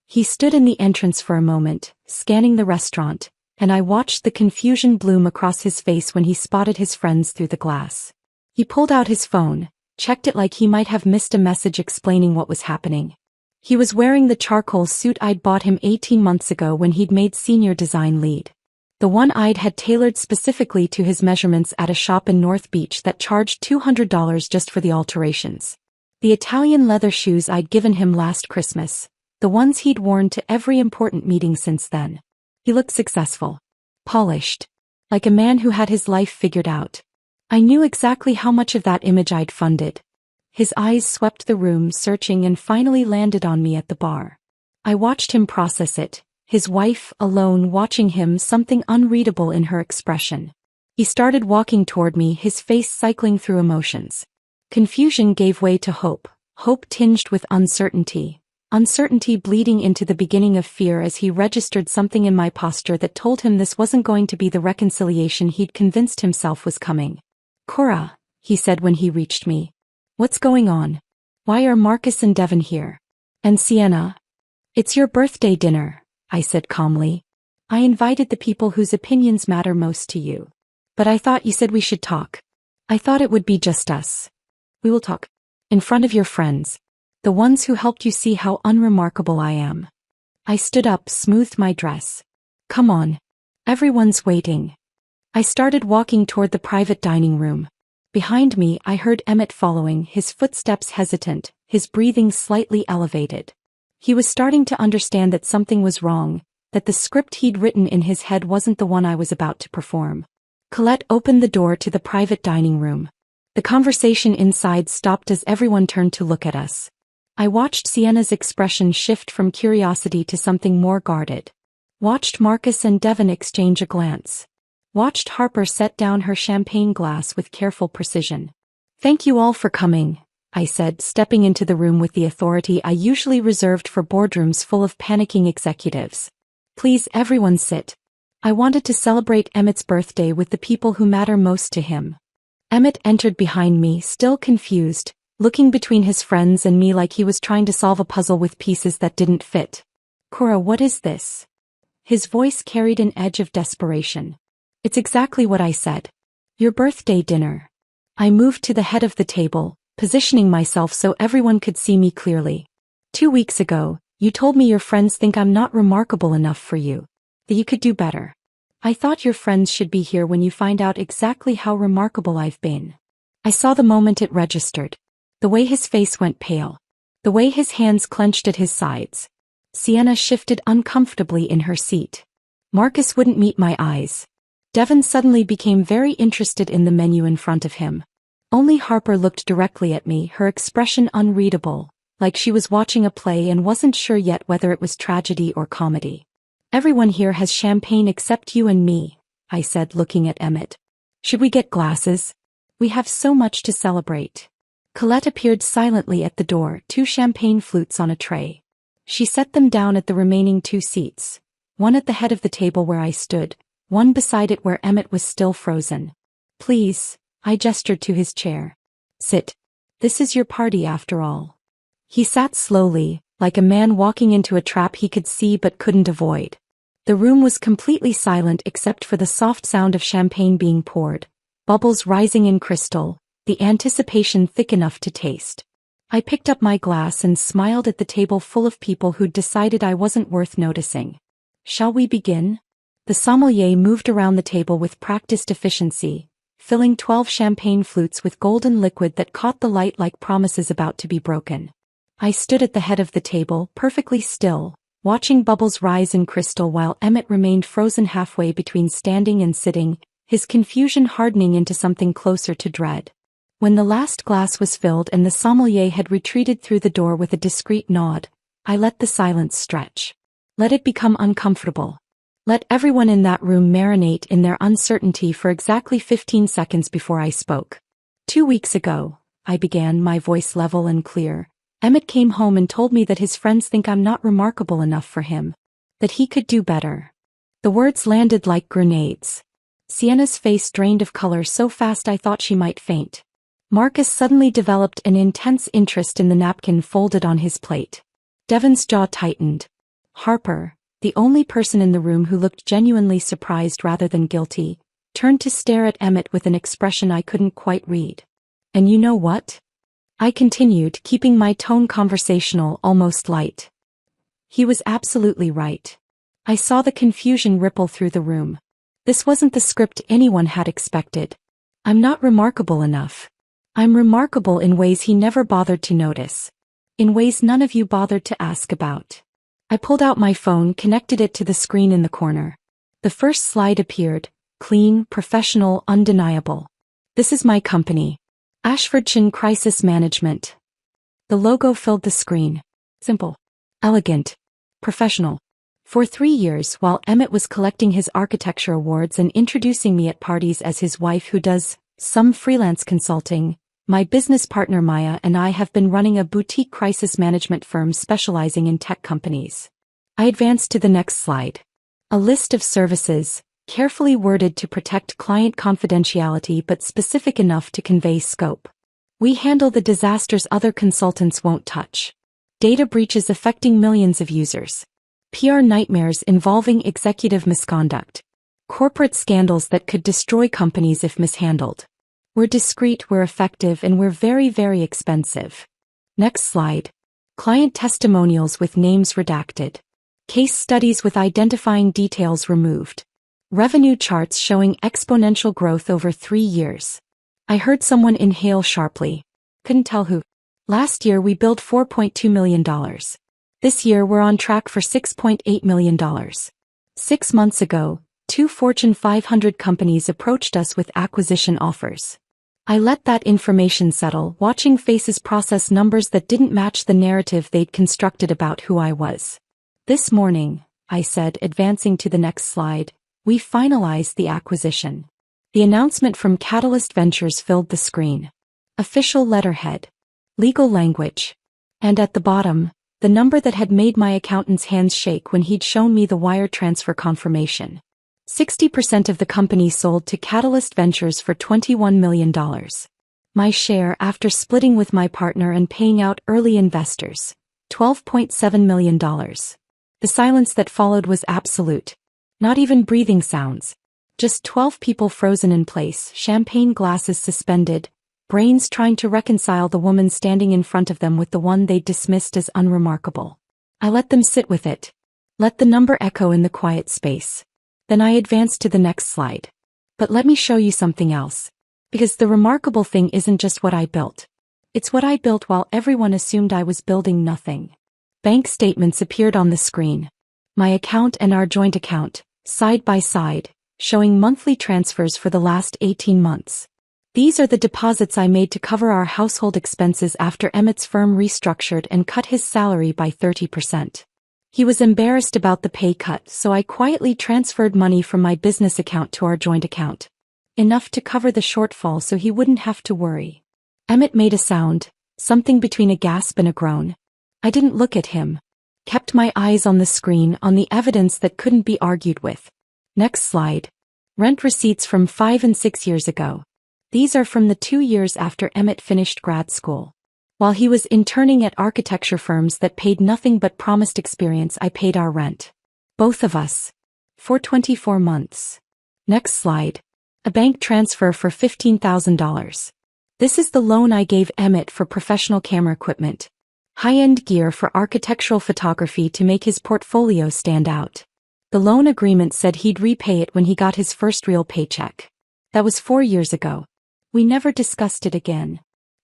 He stood in the entrance for a moment, scanning the restaurant, and I watched the confusion bloom across his face when he spotted his friends through the glass. He pulled out his phone, checked it like he might have missed a message explaining what was happening. He was wearing the charcoal suit I'd bought him 18 months ago when he'd made senior design lead. The one I'd had tailored specifically to his measurements at a shop in North Beach that charged $200 just for the alterations. The Italian leather shoes I'd given him last Christmas, the ones he'd worn to every important meeting since then. He looked successful. Polished. Like a man who had his life figured out. I knew exactly how much of that image I'd funded. His eyes swept the room searching and finally landed on me at the bar. I watched him process it, his wife alone watching him, something unreadable in her expression. He started walking toward me, his face cycling through emotions. Confusion gave way to hope, hope tinged with uncertainty. Uncertainty bleeding into the beginning of fear as he registered something in my posture that told him this wasn't going to be the reconciliation he'd convinced himself was coming. "Cora," he said when he reached me. "What's going on? Why are Marcus and Devin here? And Sienna?" "It's your birthday dinner," I said calmly. "I invited the people whose opinions matter most to you. But I thought you said we should talk. I thought it would be just us. We will talk. In front of your friends. The ones who helped you see how unremarkable I am." I stood up, smoothed my dress. "Come on. Everyone's waiting." I started walking toward the private dining room. Behind me, I heard Emmett following, his footsteps hesitant, his breathing slightly elevated. He was starting to understand that something was wrong, that the script he'd written in his head wasn't the one I was about to perform. Colette opened the door to the private dining room. The conversation inside stopped as everyone turned to look at us. I watched Sienna's expression shift from curiosity to something more guarded. Watched Marcus and Devin exchange a glance. Watched Harper set down her champagne glass with careful precision. "Thank you all for coming," I said, stepping into the room with the authority I usually reserved for boardrooms full of panicking executives. "Please everyone sit. I wanted to celebrate Emmett's birthday with the people who matter most to him." Emmett entered behind me, still confused, looking between his friends and me like he was trying to solve a puzzle with pieces that didn't fit. "Cora, what is this?" His voice carried an edge of desperation. "It's exactly what I said. Your birthday dinner." I moved to the head of the table, positioning myself so everyone could see me clearly. "2 weeks ago, you told me your friends think I'm not remarkable enough for you. That you could do better. I thought your friends should be here when you find out exactly how remarkable I've been." I saw the moment it registered. The way his face went pale. The way his hands clenched at his sides. Sienna shifted uncomfortably in her seat. Marcus wouldn't meet my eyes. Devin suddenly became very interested in the menu in front of him. Only Harper looked directly at me, her expression unreadable, like she was watching a play and wasn't sure yet whether it was tragedy or comedy. "Everyone here has champagne except you and me," I said, looking at Emmett. "Should we get glasses? We have so much to celebrate." Colette appeared silently at the door, 2 champagne flutes on a tray. She set them down at the remaining 2 seats, one at the head of the table where I stood, one beside it where Emmett was still frozen. "Please," I gestured to his chair. "Sit. This is your party after all." He sat slowly, like a man walking into a trap he could see but couldn't avoid. The room was completely silent except for the soft sound of champagne being poured, bubbles rising in crystal, the anticipation thick enough to taste. I picked up my glass and smiled at the table full of people who'd decided I wasn't worth noticing. "Shall we begin?" The sommelier moved around the table with practiced efficiency, filling 12 champagne flutes with golden liquid that caught the light like promises about to be broken. I stood at the head of the table, perfectly still, watching bubbles rise in crystal while Emmett remained frozen halfway between standing and sitting, his confusion hardening into something closer to dread. When the last glass was filled and the sommelier had retreated through the door with a discreet nod, I let the silence stretch. Let it become uncomfortable. Let everyone in that room marinate in their uncertainty for exactly 15 seconds before I spoke. 2 weeks ago, I began, my voice level and clear, Emmett came home and told me that his friends think I'm not remarkable enough for him. That he could do better. The words landed like grenades. Sienna's face drained of color so fast I thought she might faint. Marcus suddenly developed an intense interest in the napkin folded on his plate. Devin's jaw tightened. Harper, the only person in the room who looked genuinely surprised rather than guilty, turned to stare at Emmett with an expression I couldn't quite read. "And you know what?" I continued, keeping my tone conversational, almost light. "He was absolutely right." I saw the confusion ripple through the room. This wasn't the script anyone had expected. I'm not remarkable enough. I'm remarkable in ways he never bothered to notice. In ways none of you bothered to ask about. I pulled out my phone, connected it to the screen in the corner. The first slide appeared. Clean, professional, undeniable. This is my company. Ashfordshire Crisis Management. The logo filled the screen. Simple. Elegant. Professional. For 3 years, while Emmett was collecting his architecture awards and introducing me at parties as his wife who does some freelance consulting, my business partner Maya and I have been running a boutique crisis management firm specializing in tech companies. I advanced to the next slide. A list of services, carefully worded to protect client confidentiality but specific enough to convey scope. We handle the disasters other consultants won't touch. Data breaches affecting millions of users. PR nightmares involving executive misconduct. Corporate scandals that could destroy companies if mishandled. We're discreet, we're effective, and we're very, very expensive. Next slide. Client testimonials with names redacted. Case studies with identifying details removed. Revenue charts showing exponential growth over 3 years. I heard someone inhale sharply. Couldn't tell who. Last year we billed $4.2 million. This year we're on track for $6.8 million. 6 months ago, 2 Fortune 500 companies approached us with acquisition offers. I let that information settle, watching faces process numbers that didn't match the narrative they'd constructed about who I was. This morning, I said, advancing to the next slide, we finalized the acquisition. The announcement from Catalyst Ventures filled the screen. Official letterhead. Legal language. And at the bottom, the number that had made my accountant's hands shake when he'd shown me the wire transfer confirmation. 60% of the company sold to Catalyst Ventures for $21 million. My share, after splitting with my partner and paying out early investors, $12.7 million. The silence that followed was absolute. Not even breathing sounds. Just 12 people frozen in place, champagne glasses suspended, brains trying to reconcile the woman standing in front of them with the one they'd dismissed as unremarkable. I let them sit with it. Let the number echo in the quiet space. Then I advanced to the next slide. But let me show you something else. Because the remarkable thing isn't just what I built. It's what I built while everyone assumed I was building nothing. Bank statements appeared on the screen. My account and our joint account, side by side, showing monthly transfers for the last 18 months. These are the deposits I made to cover our household expenses after Emmett's firm restructured and cut his salary by 30%. He was embarrassed about the pay cut, so I quietly transferred money from my business account to our joint account. Enough to cover the shortfall so he wouldn't have to worry. Emmett made a sound, something between a gasp and a groan. I didn't look at him. Kept my eyes on the screen, on the evidence that couldn't be argued with. Next slide. Rent receipts from 5 and 6 years ago. These are from the 2 years after Emmett finished grad school. While he was interning at architecture firms that paid nothing but promised experience, I paid our rent. Both of us. For 24 months. Next slide. A bank transfer for $15,000. This is the loan I gave Emmett for professional camera equipment. High-end gear for architectural photography to make his portfolio stand out. The loan agreement said he'd repay it when he got his first real paycheck. That was 4 years ago. We never discussed it again.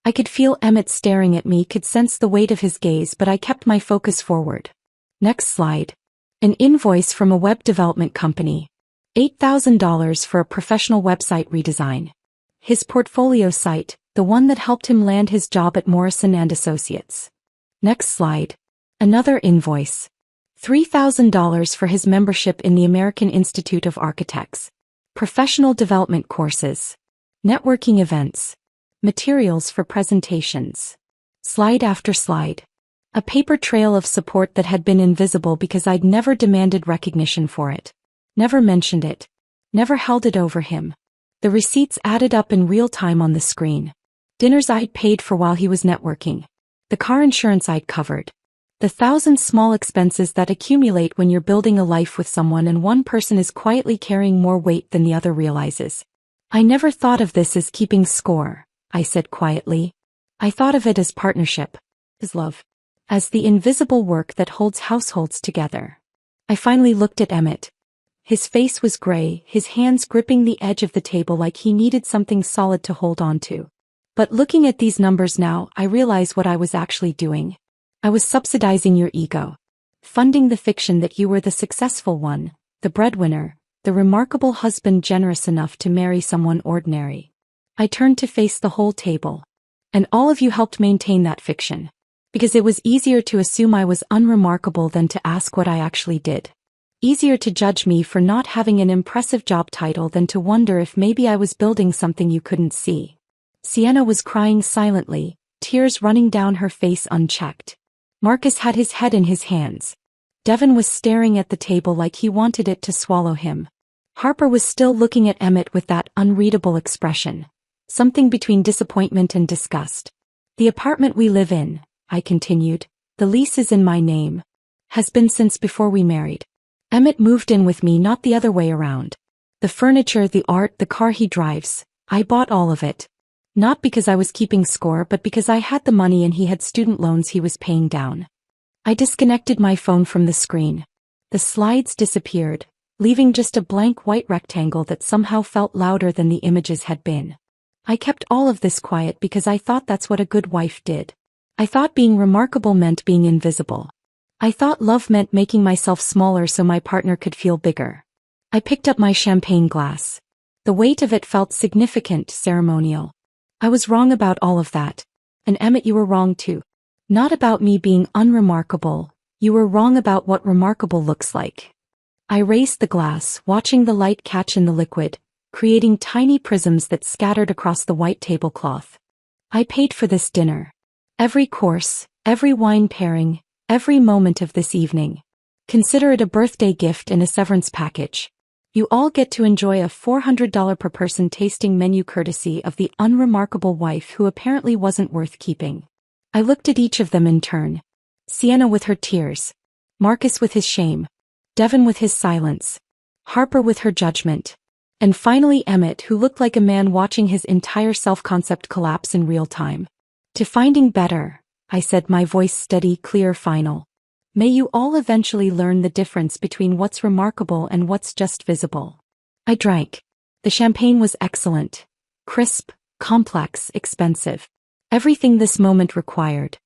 I could feel Emmett staring at me, could sense the weight of his gaze, but I kept my focus forward. Next slide. An invoice from a web development company. $8,000 for a professional website redesign. His portfolio site, the one that helped him land his job at Morrison & Associates. Next slide. Another invoice. $3,000 for his membership in the American Institute of Architects. Professional development courses. Networking events. Materials for presentations. Slide after slide. A paper trail of support that had been invisible because I'd never demanded recognition for it. Never mentioned it. Never held it over him. The receipts added up in real time on the screen. Dinners I'd paid for while he was networking. The car insurance I'd covered. The 1,000 small expenses that accumulate when you're building a life with someone and one person is quietly carrying more weight than the other realizes. I never thought of this as keeping score, I said quietly. I thought of it as partnership. As love. As the invisible work that holds households together. I finally looked at Emmett. His face was gray, his hands gripping the edge of the table like he needed something solid to hold on to. But looking at these numbers now, I realize what I was actually doing. I was subsidizing your ego. Funding the fiction that you were the successful one, the breadwinner, the remarkable husband generous enough to marry someone ordinary. I turned to face the whole table. And all of you helped maintain that fiction. Because it was easier to assume I was unremarkable than to ask what I actually did. Easier to judge me for not having an impressive job title than to wonder if maybe I was building something you couldn't see. Sienna was crying silently, tears running down her face unchecked. Marcus had his head in his hands. Devin was staring at the table like he wanted it to swallow him. Harper was still looking at Emmett with that unreadable expression. Something between disappointment and disgust. The apartment we live in, I continued, the lease is in my name. Has been since before we married. Emmett moved in with me, not the other way around. The furniture, the art, the car he drives, I bought all of it. Not because I was keeping score but because I had the money and he had student loans he was paying down. I disconnected my phone from the screen. The slides disappeared, leaving just a blank white rectangle that somehow felt louder than the images had been. I kept all of this quiet because I thought that's what a good wife did. I thought being remarkable meant being invisible. I thought love meant making myself smaller so my partner could feel bigger. I picked up my champagne glass. The weight of it felt significant, ceremonial. I was wrong about all of that. And Emmett, you were wrong too. Not about me being unremarkable, you were wrong about what remarkable looks like. I raised the glass, watching the light catch in the liquid, creating tiny prisms that scattered across the white tablecloth. I paid for this dinner. Every course, every wine pairing, every moment of this evening. Consider it a birthday gift and a severance package. You all get to enjoy a $400 per person tasting menu courtesy of the unremarkable wife who apparently wasn't worth keeping. I looked at each of them in turn. Sienna with her tears. Marcus with his shame. Devin with his silence. Harper with her judgment. And finally Emmett, who looked like a man watching his entire self-concept collapse in real time. To finding better, I said, my voice steady, clear, final. May you all eventually learn the difference between what's remarkable and what's just visible. I drank. The champagne was excellent. Crisp, complex, expensive. Everything this moment required.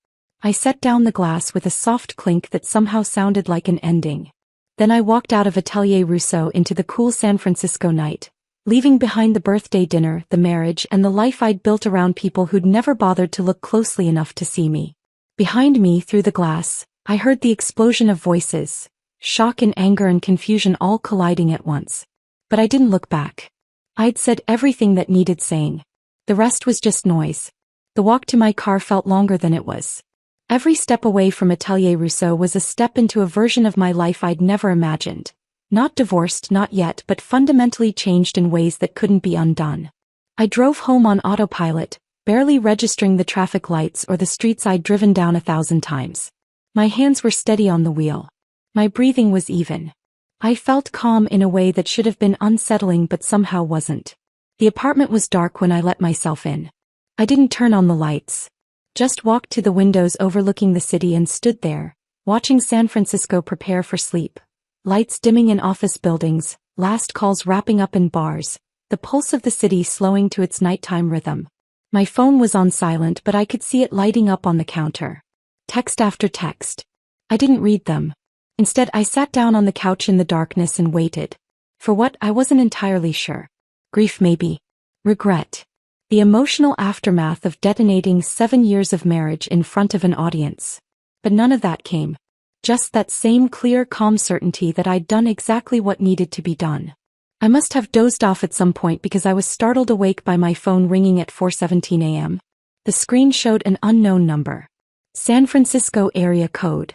I set down the glass with a soft clink that somehow sounded like an ending. Then I walked out of Atelier Rousseau into the cool San Francisco night, leaving behind the birthday dinner, the marriage, and the life I'd built around people who'd never bothered to look closely enough to see me. Behind me, through the glass, I heard the explosion of voices, shock and anger and confusion all colliding at once. But I didn't look back. I'd said everything that needed saying. The rest was just noise. The walk to my car felt longer than it was. Every step away from Atelier Rousseau was a step into a version of my life I'd never imagined. Not divorced, not yet, but fundamentally changed in ways that couldn't be undone. I drove home on autopilot, barely registering the traffic lights or the streets I'd driven down 1,000 times. My hands were steady on the wheel. My breathing was even. I felt calm in a way that should have been unsettling but somehow wasn't. The apartment was dark when I let myself in. I didn't turn on the lights. Just walked to the windows overlooking the city and stood there, watching San Francisco prepare for sleep. Lights dimming in office buildings, last calls wrapping up in bars, the pulse of the city slowing to its nighttime rhythm. My phone was on silent but I could see it lighting up on the counter. Text after text. I didn't read them. Instead, I sat down on the couch in the darkness and waited. For what, I wasn't entirely sure. Grief maybe. Regret. The emotional aftermath of detonating 7 years of marriage in front of an audience. But none of that came. Just that same clear, calm certainty that I'd done exactly what needed to be done. I must have dozed off at some point because I was startled awake by my phone ringing at 4:17 a.m. The screen showed an unknown number. San Francisco area code.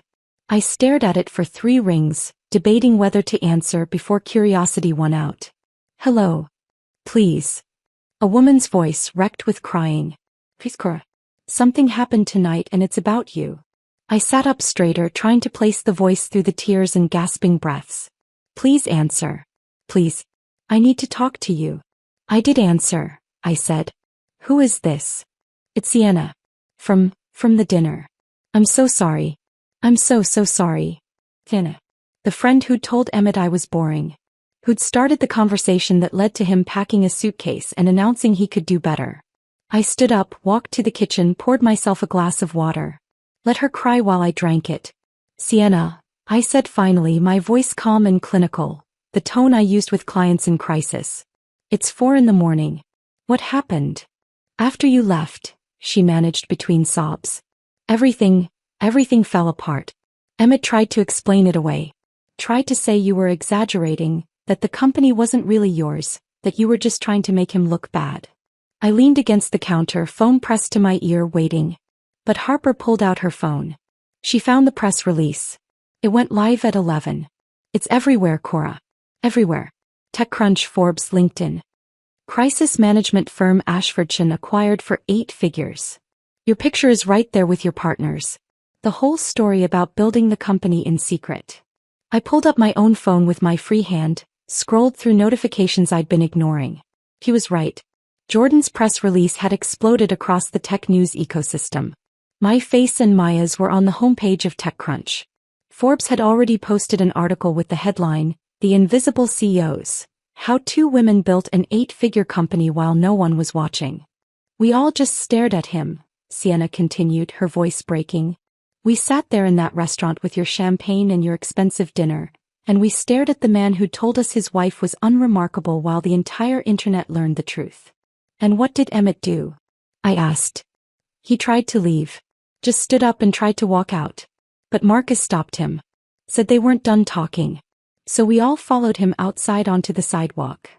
I stared at it for 3 rings, debating whether to answer before curiosity won out. Hello. Please. A woman's voice wrecked with crying. Please, Cora. Something happened tonight and it's about you. I sat up straighter, trying to place the voice through the tears and gasping breaths. Please answer. Please. I need to talk to you. I did answer, I said. Who is this? It's Sienna. From the dinner. I'm so sorry. I'm so sorry. Sienna. The friend who told Emmett I was boring. who'd started the conversation that led to him packing a suitcase and announcing he could do better. I stood up, walked to the kitchen, poured myself a glass of water. Let her cry while I drank it. Sienna, I said finally, my voice calm and clinical, the tone I used with clients in crisis. It's 4 a.m. What happened? After you left, she managed between sobs. Everything fell apart. Emmett tried to explain it away. Tried to say you were exaggerating, that the company wasn't really yours, that you were just trying to make him look bad. I leaned against the counter, phone pressed to my ear, waiting. But Harper pulled out her phone. She found the press release. It went live at 11. It's everywhere, Cora. Everywhere. TechCrunch, Forbes, LinkedIn. Crisis management firm Ashfordshire acquired for 8 figures. Your picture is right there with your partners. The whole story about building the company in secret. I pulled up my own phone with my free hand, scrolled through notifications I'd been ignoring. He was right. Jordan's press release had exploded across the tech news ecosystem. My face and Maya's were on the homepage of TechCrunch. Forbes had already posted an article with the headline, The Invisible CEOs, How 2 Women Built an 8-Figure Company While No One Was Watching. We all just stared at him, Sienna continued, her voice breaking. We sat there in that restaurant with your champagne and your expensive dinner, and we stared at the man who told us his wife was unremarkable while the entire internet learned the truth. And what did Emmett do? I asked. He tried to leave. Just stood up and tried to walk out. But Marcus stopped him. Said they weren't done talking. So we all followed him outside onto the sidewalk.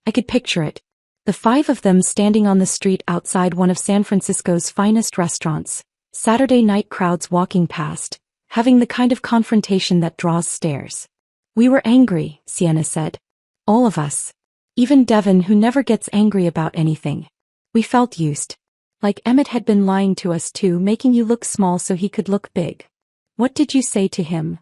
I could picture it. The 5 of them standing on the street outside one of San Francisco's finest restaurants. Saturday night crowds walking past, having the kind of confrontation that draws stares. We were angry, Sienna said. All of us. Even Devin, who never gets angry about anything. We felt used. Like Emmett had been lying to us too, making you look small so he could look big. What did you say to him?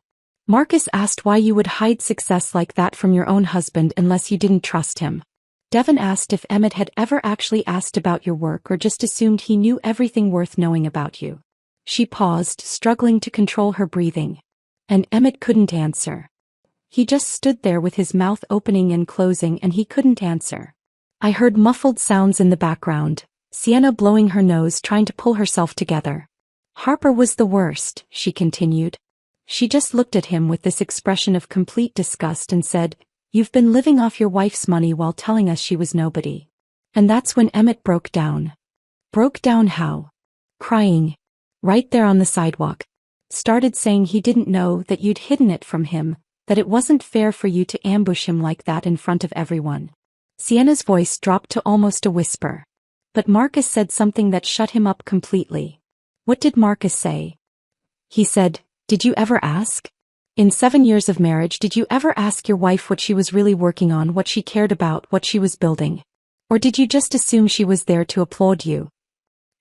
Marcus asked why you would hide success like that from your own husband unless you didn't trust him. Devin asked if Emmett had ever actually asked about your work or just assumed he knew everything worth knowing about you. She paused, struggling to control her breathing. And Emmett couldn't answer. He just stood there with his mouth opening and closing, and he couldn't answer. I heard muffled sounds in the background, Sienna blowing her nose, trying to pull herself together. Harper was the worst, she continued. She just looked at him with this expression of complete disgust and said, You've been living off your wife's money while telling us she was nobody. And that's when Emmett broke down. Broke down how? Crying. Right there on the sidewalk. Started saying he didn't know that you'd hidden it from him, that it wasn't fair for you to ambush him like that in front of everyone. Sienna's voice dropped to almost a whisper. But Marcus said something that shut him up completely. What did Marcus say? He said, Did you ever ask? In 7 years of marriage, did you ever ask your wife what she was really working on, what she cared about, what she was building? Or did you just assume she was there to applaud you?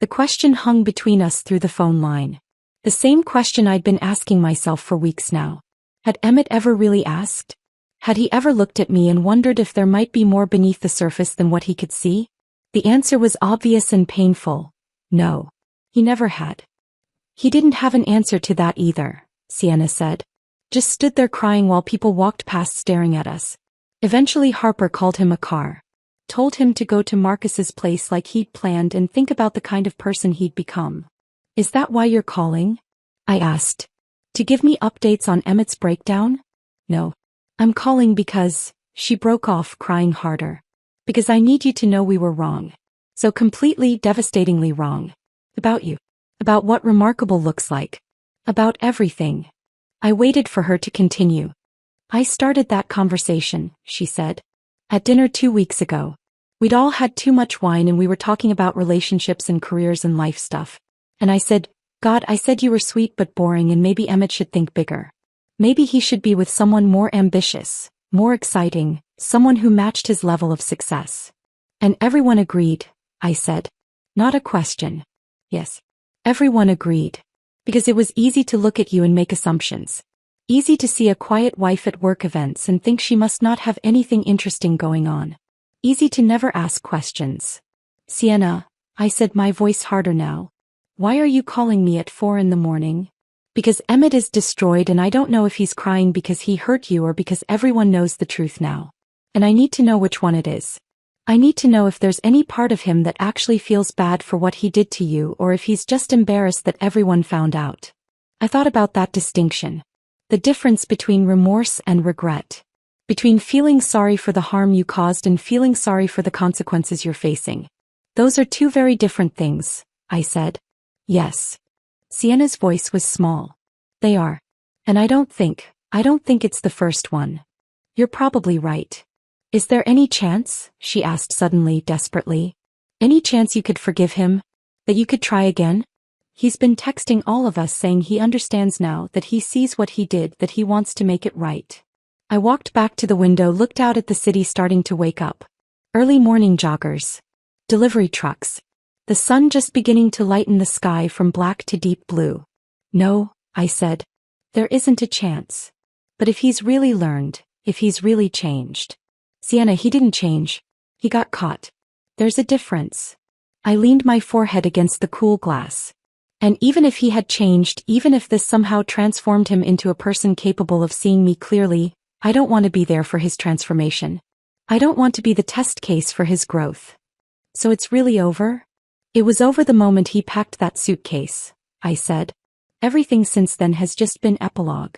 The question hung between us through the phone line. The same question I'd been asking myself for weeks now. Had Emmett ever really asked? Had he ever looked at me and wondered if there might be more beneath the surface than what he could see? The answer was obvious and painful. No. He never had. He didn't have an answer to that either, Sienna said. Just stood there crying while people walked past staring at us. Eventually Harper called him a car. Told him to go to Marcus's place like he'd planned and think about the kind of person he'd become. Is that why you're calling? I asked. To give me updates on Emmett's breakdown? No. I'm calling because, she broke off, crying harder. Because I need you to know we were wrong. So completely, devastatingly wrong. About you. About what remarkable looks like. About everything. I waited for her to continue. I started that conversation, she said. At dinner 2 weeks ago. We'd all had too much wine and we were talking about relationships and careers and life stuff. And I said, God, I said you were sweet but boring and maybe Emmett should think bigger. Maybe he should be with someone more ambitious, more exciting, someone who matched his level of success. And everyone agreed, I said. Not a question. Yes. Everyone agreed. Because it was easy to look at you and make assumptions. Easy to see a quiet wife at work events and think she must not have anything interesting going on. Easy to never ask questions. Sienna, I said, my voice harder now. Why are you calling me at 4 a.m? Because Emmett is destroyed and I don't know if he's crying because he hurt you or because everyone knows the truth now. And I need to know which one it is. I need to know if there's any part of him that actually feels bad for what he did to you or if he's just embarrassed that everyone found out. I thought about that distinction. The difference between remorse and regret. Between feeling sorry for the harm you caused and feeling sorry for the consequences you're facing. Those are two very different things, I said. Yes. Sienna's voice was small. They are. And I don't think it's the first one. You're probably right. Is there any chance, she asked suddenly, desperately, any chance you could forgive him? That you could try again? He's been texting all of us saying he understands now, that he sees what he did, that he wants to make it right. I walked back to the window, looked out at the city starting to wake up. Early morning joggers. Delivery trucks. The sun just beginning to lighten the sky from black to deep blue. No, I said. There isn't a chance. But if he's really learned, if he's really changed. Sienna, he didn't change. He got caught. There's a difference. I leaned my forehead against the cool glass. And even if he had changed, even if this somehow transformed him into a person capable of seeing me clearly, I don't want to be there for his transformation. I don't want to be the test case for his growth. So it's really over? It was over the moment he packed that suitcase, I said. Everything since then has just been epilogue.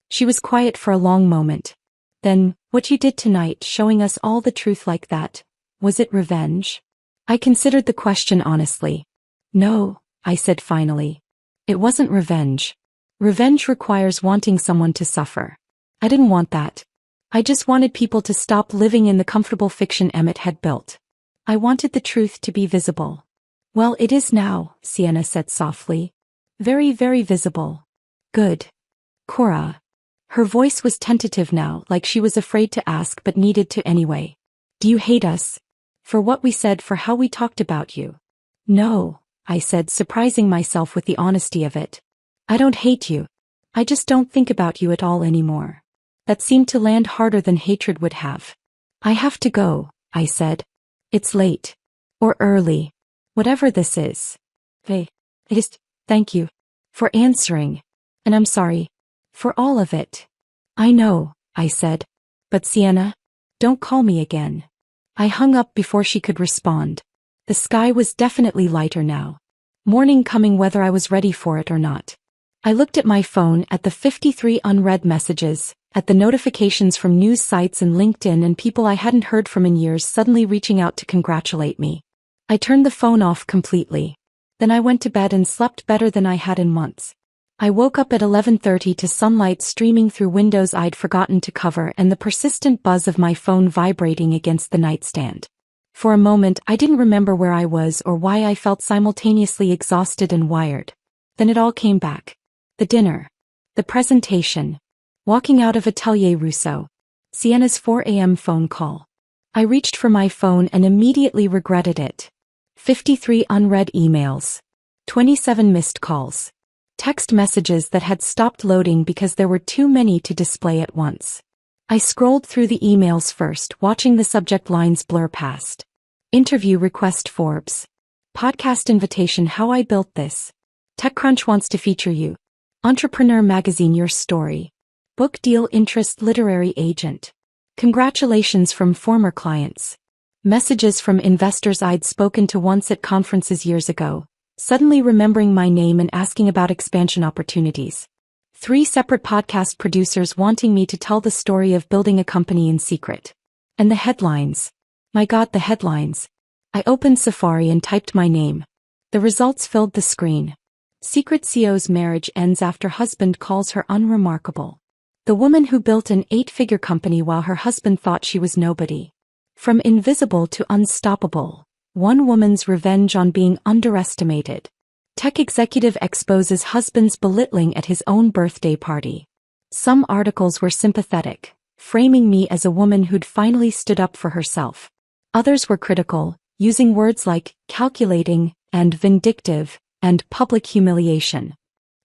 She was quiet for a long moment. Then, what you did tonight, showing us all the truth like that, was it revenge? I considered the question honestly. No, I said finally. It wasn't revenge. Revenge requires wanting someone to suffer. I didn't want that. I just wanted people to stop living in the comfortable fiction Emmett had built. I wanted the truth to be visible. Well, it is now, Sienna said softly. Very, very visible. Good. Cora. Her voice was tentative now, like she was afraid to ask but needed to anyway. Do you hate us? For what we said, for how we talked about you? No, I said, surprising myself with the honesty of it. I don't hate you. I just don't think about you at all anymore. That seemed to land harder than hatred would have. I have to go, I said. It's late. Or early. Whatever this is. Hey, thank you. For answering. And I'm sorry. For all of it. I know, I said. But Sienna, don't call me again. I hung up before she could respond. The sky was definitely lighter now. Morning coming whether I was ready for it or not. I looked at my phone, at the 53 unread messages, at the notifications from news sites and LinkedIn and people I hadn't heard from in years suddenly reaching out to congratulate me. I turned the phone off completely. Then I went to bed and slept better than I had in months. I woke up at 11:30 to sunlight streaming through windows I'd forgotten to cover and the persistent buzz of my phone vibrating against the nightstand. For a moment I didn't remember where I was or why I felt simultaneously exhausted and wired. Then it all came back. The dinner. The presentation. Walking out of Atelier Rousseau. Sienna's 4 a.m. phone call. I reached for my phone and immediately regretted it. 53 unread emails. 27 missed calls. Text messages that had stopped loading because there were too many to display at once. I scrolled through the emails first, watching the subject lines blur past. Interview request Forbes. Podcast invitation How I Built This. TechCrunch wants to feature you. Entrepreneur Magazine Your Story. Book deal interest literary agent. Congratulations from former clients. Messages from investors I'd spoken to once at conferences years ago. Suddenly remembering my name and asking about expansion opportunities. 3 separate podcast producers wanting me to tell the story of building a company in secret. And the headlines. My God, the headlines. I opened Safari and typed my name. The results filled the screen. Secret CEO's marriage ends after husband calls her unremarkable. The woman who built an 8-figure company while her husband thought she was nobody. From invisible to unstoppable. One woman's revenge on being underestimated. Tech executive exposes husband's belittling at his own birthday party. Some articles were sympathetic, framing me as a woman who'd finally stood up for herself. Others were critical, using words like calculating and vindictive and public humiliation.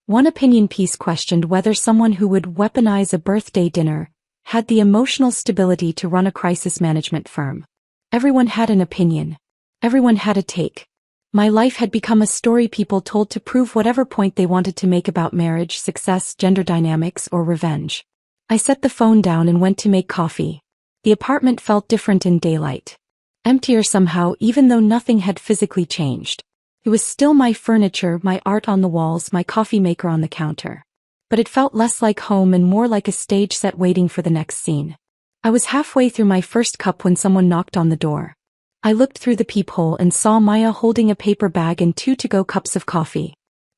One opinion piece questioned whether someone who would weaponize a birthday dinner had the emotional stability to run a crisis management firm. Everyone had an opinion. Everyone had a take. My life had become a story people told to prove whatever point they wanted to make about marriage, success, gender dynamics, or revenge. I set the phone down and went to make coffee. The apartment felt different in daylight. Emptier somehow, even though nothing had physically changed. It was still my furniture, my art on the walls, my coffee maker on the counter. But it felt less like home and more like a stage set waiting for the next scene. I was halfway through my first cup when someone knocked on the door. I looked through the peephole and saw Maya holding a paper bag and 2 to-go cups of coffee.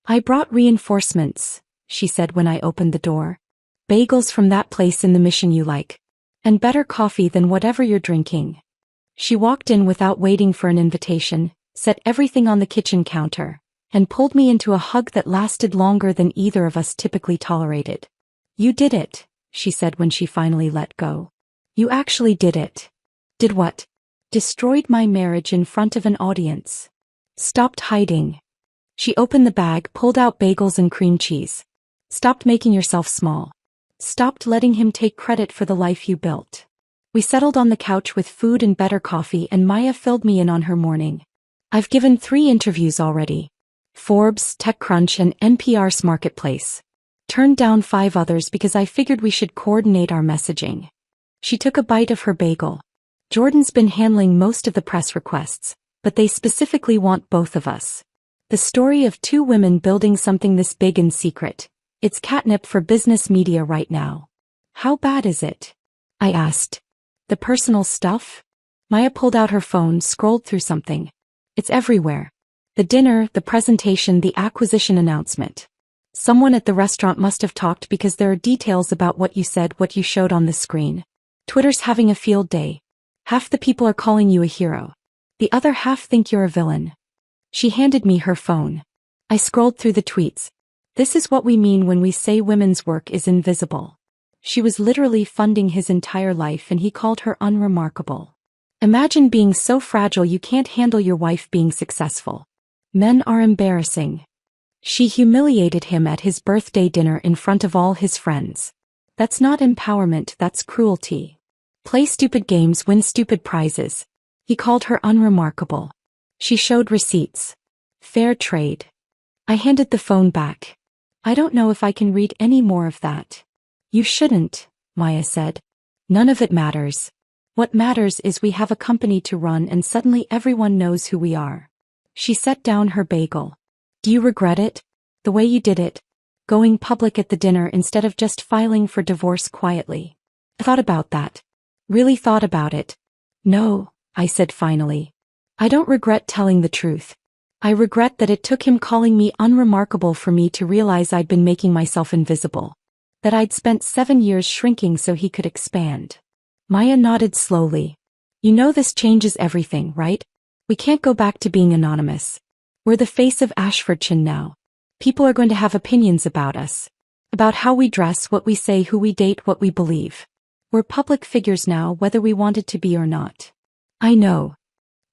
"I brought reinforcements," she said when I opened the door. "Bagels from that place in the Mission you like. And better coffee than whatever you're drinking." She walked in without waiting for an invitation, set everything on the kitchen counter, and pulled me into a hug that lasted longer than either of us typically tolerated. "You did it," she said when she finally let go. "You actually did it." "Did what?" "Destroyed my marriage in front of an audience." "Stopped hiding." She opened the bag, pulled out bagels and cream cheese. "Stopped making yourself small. Stopped letting him take credit for the life you built." We settled on the couch with food and better coffee, and Maya filled me in on her morning. "I've given 3 interviews already. Forbes, TechCrunch, and NPR's Marketplace. Turned down 5 others because I figured we should coordinate our messaging." She took a bite of her bagel. "Jordan's been handling most of the press requests, but they specifically want both of us. The story of 2 women building something this big in secret. It's catnip for business media right now." "How bad is it?" I asked. "The personal stuff?" Maya pulled out her phone, scrolled through something. "It's everywhere. The dinner, the presentation, the acquisition announcement. Someone at the restaurant must have talked because there are details about what you said, what you showed on the screen. Twitter's having a field day. Half the people are calling you a hero. The other half think you're a villain." She handed me her phone. I scrolled through the tweets. "This is what we mean when we say women's work is invisible." She was literally funding his entire life and he called her unremarkable. Imagine being so fragile you can't handle your wife being successful. Men are embarrassing. She humiliated him at his birthday dinner in front of all his friends. That's not empowerment, that's cruelty. Play stupid games, win stupid prizes. He called her unremarkable. She showed receipts. Fair trade. I handed the phone back. "I don't know if I can read any more of that." "You shouldn't," Maya said. "None of it matters. What matters is we have a company to run and suddenly everyone knows who we are." She set down her bagel. "Do you regret it? The way you did it? Going public at the dinner instead of just filing for divorce quietly?" I thought about that. Really thought about it. "No," I said finally. "I don't regret telling the truth. I regret that it took him calling me unremarkable for me to realize I'd been making myself invisible. That I'd spent 7 years shrinking so he could expand." Maya nodded slowly. "You know this changes everything, right? We can't go back to being anonymous. We're the face of Ashfordshire now. People are going to have opinions about us. About how we dress, what we say, who we date, what we believe. We're public figures now, whether we wanted to be or not." "I know.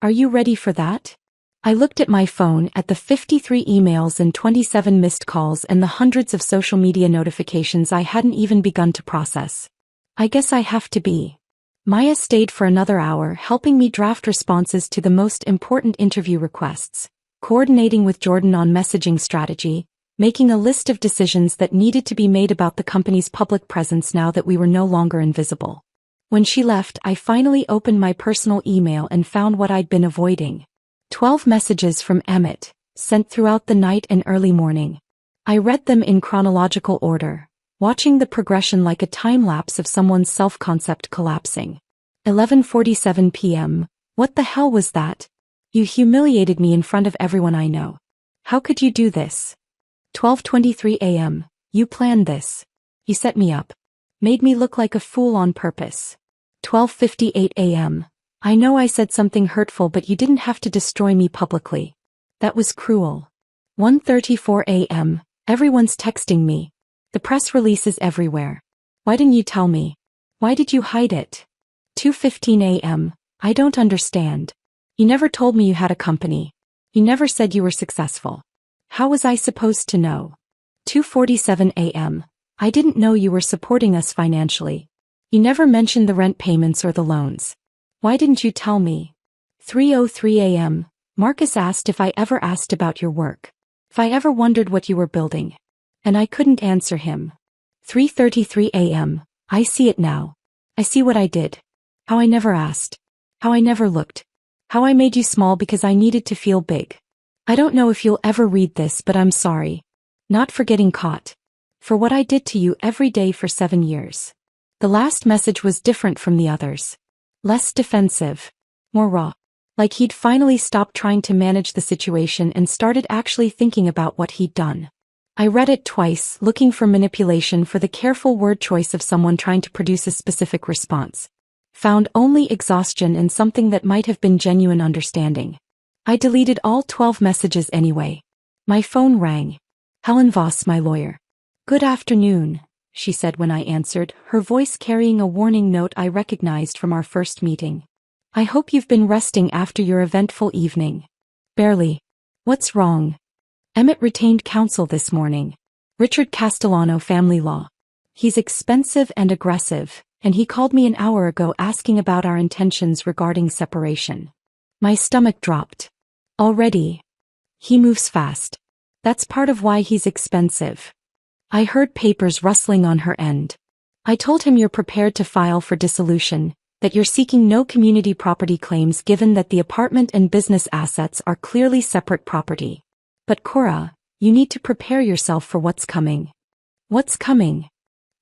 Are you ready for that?" I looked at my phone, at the 53 emails and 27 missed calls and the hundreds of social media notifications I hadn't even begun to process. "I guess I have to be." Maya stayed for another hour, helping me draft responses to the most important interview requests, coordinating with Jordan on messaging strategy, making a list of decisions that needed to be made about the company's public presence now that we were no longer invisible. When she left, I finally opened my personal email and found what I'd been avoiding. 12 messages from Emmett, sent throughout the night and early morning. I read them in chronological order, watching the progression like a time-lapse of someone's self-concept collapsing. 11:47 p.m. "What the hell was that? You humiliated me in front of everyone I know. How could you do this?" 12:23 a.m. "You planned this. You set me up. Made me look like a fool on purpose." 12:58 a.m. "I know I said something hurtful, but you didn't have to destroy me publicly. That was cruel." 1:34 a.m. "Everyone's texting me. The press release is everywhere. Why didn't you tell me? Why did you hide it?" 2:15 a.m. "I don't understand. You never told me you had a company. You never said you were successful. How was I supposed to know?" 2:47 a.m. "I didn't know you were supporting us financially. You never mentioned the rent payments or the loans. Why didn't you tell me?" 3:03 a.m. "Marcus asked if I ever asked about your work. If I ever wondered what you were building. And I couldn't answer him." 3:33 a.m. "I see it now. I see what I did. How I never asked. How I never looked. How I made you small because I needed to feel big. I don't know if you'll ever read this, but I'm sorry. Not for getting caught. For what I did to you every day for 7 years. The last message was different from the others. Less defensive. More raw. Like he'd finally stopped trying to manage the situation and started actually thinking about what he'd done. I read it twice, looking for manipulation, for the careful word choice of someone trying to produce a specific response. Found only exhaustion and something that might have been genuine understanding. I deleted all 12 messages anyway. My phone rang. Helen Voss, my lawyer. Good afternoon, she said when I answered, her voice carrying a warning note I recognized from our first meeting. I hope you've been resting after your eventful evening. Barely. What's wrong? Emmett retained counsel this morning. Richard Castellano, family law. He's expensive and aggressive, and he called me an hour ago asking about our intentions regarding separation. My stomach dropped. Already? He moves fast. That's part of why he's expensive. I heard papers rustling on her end. I told him you're prepared to file for dissolution, that you're seeking no community property claims given that the apartment and business assets are clearly separate property. But Cora, you need to prepare yourself for what's coming. What's coming?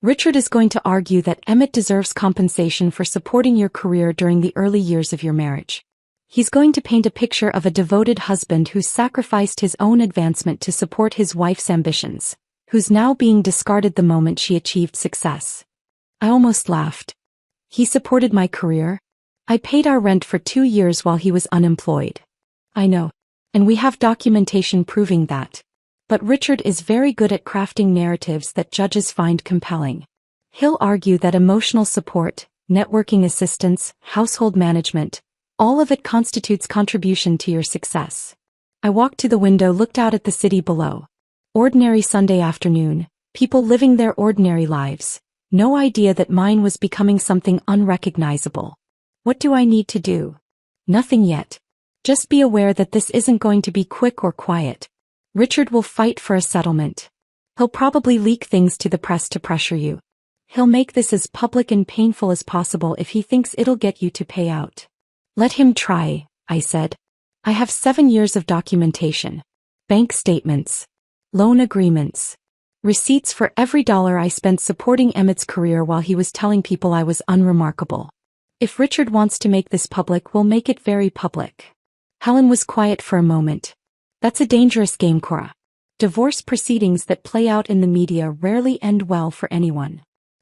Richard is going to argue that Emmett deserves compensation for supporting your career during the early years of your marriage. He's going to paint a picture of a devoted husband who sacrificed his own advancement to support his wife's ambitions, who's now being discarded the moment she achieved success. I almost laughed. He supported my career? I paid our rent for 2 years while he was unemployed. I know. And we have documentation proving that. But Richard is very good at crafting narratives that judges find compelling. He'll argue that emotional support, networking assistance, household management, all of it constitutes contribution to your success. I walked to the window, looked out at the city below. Ordinary Sunday afternoon, people living their ordinary lives. No idea that mine was becoming something unrecognizable. What do I need to do? Nothing yet. Just be aware that this isn't going to be quick or quiet. Richard will fight for a settlement. He'll probably leak things to the press to pressure you. He'll make this as public and painful as possible if he thinks it'll get you to pay out. Let him try, I said. I have 7 years of documentation. Bank statements. Loan agreements. Receipts for every dollar I spent supporting Emmett's career while he was telling people I was unremarkable. If Richard wants to make this public, we'll make it very public. Helen was quiet for a moment. That's a dangerous game, Cora. Divorce proceedings that play out in the media rarely end well for anyone.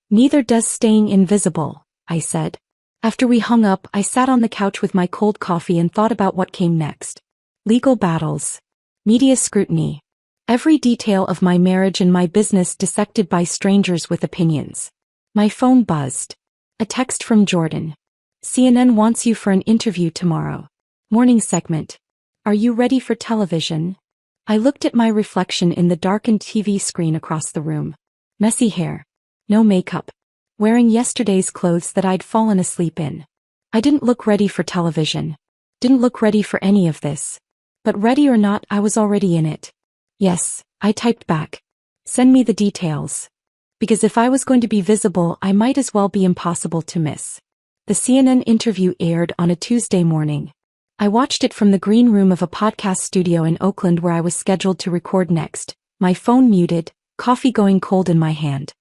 Neither does staying invisible, I said. After we hung up, I sat on the couch with my cold coffee and thought about what came next. Legal battles. Media scrutiny. Every detail of my marriage and my business dissected by strangers with opinions. My phone buzzed. A text from Jordan. CNN wants you for an interview tomorrow. Morning segment. Are you ready for television? I looked at my reflection in the darkened TV screen across the room. Messy hair. No makeup. Wearing yesterday's clothes that I'd fallen asleep in. I didn't look ready for television. Didn't look ready for any of this. But ready or not, I was already in it. Yes, I typed back. Send me the details. Because if I was going to be visible, I might as well be impossible to miss. The CNN interview aired on a Tuesday morning. I watched it from the green room of a podcast studio in Oakland where I was scheduled to record next, my phone muted, coffee going cold in my hand.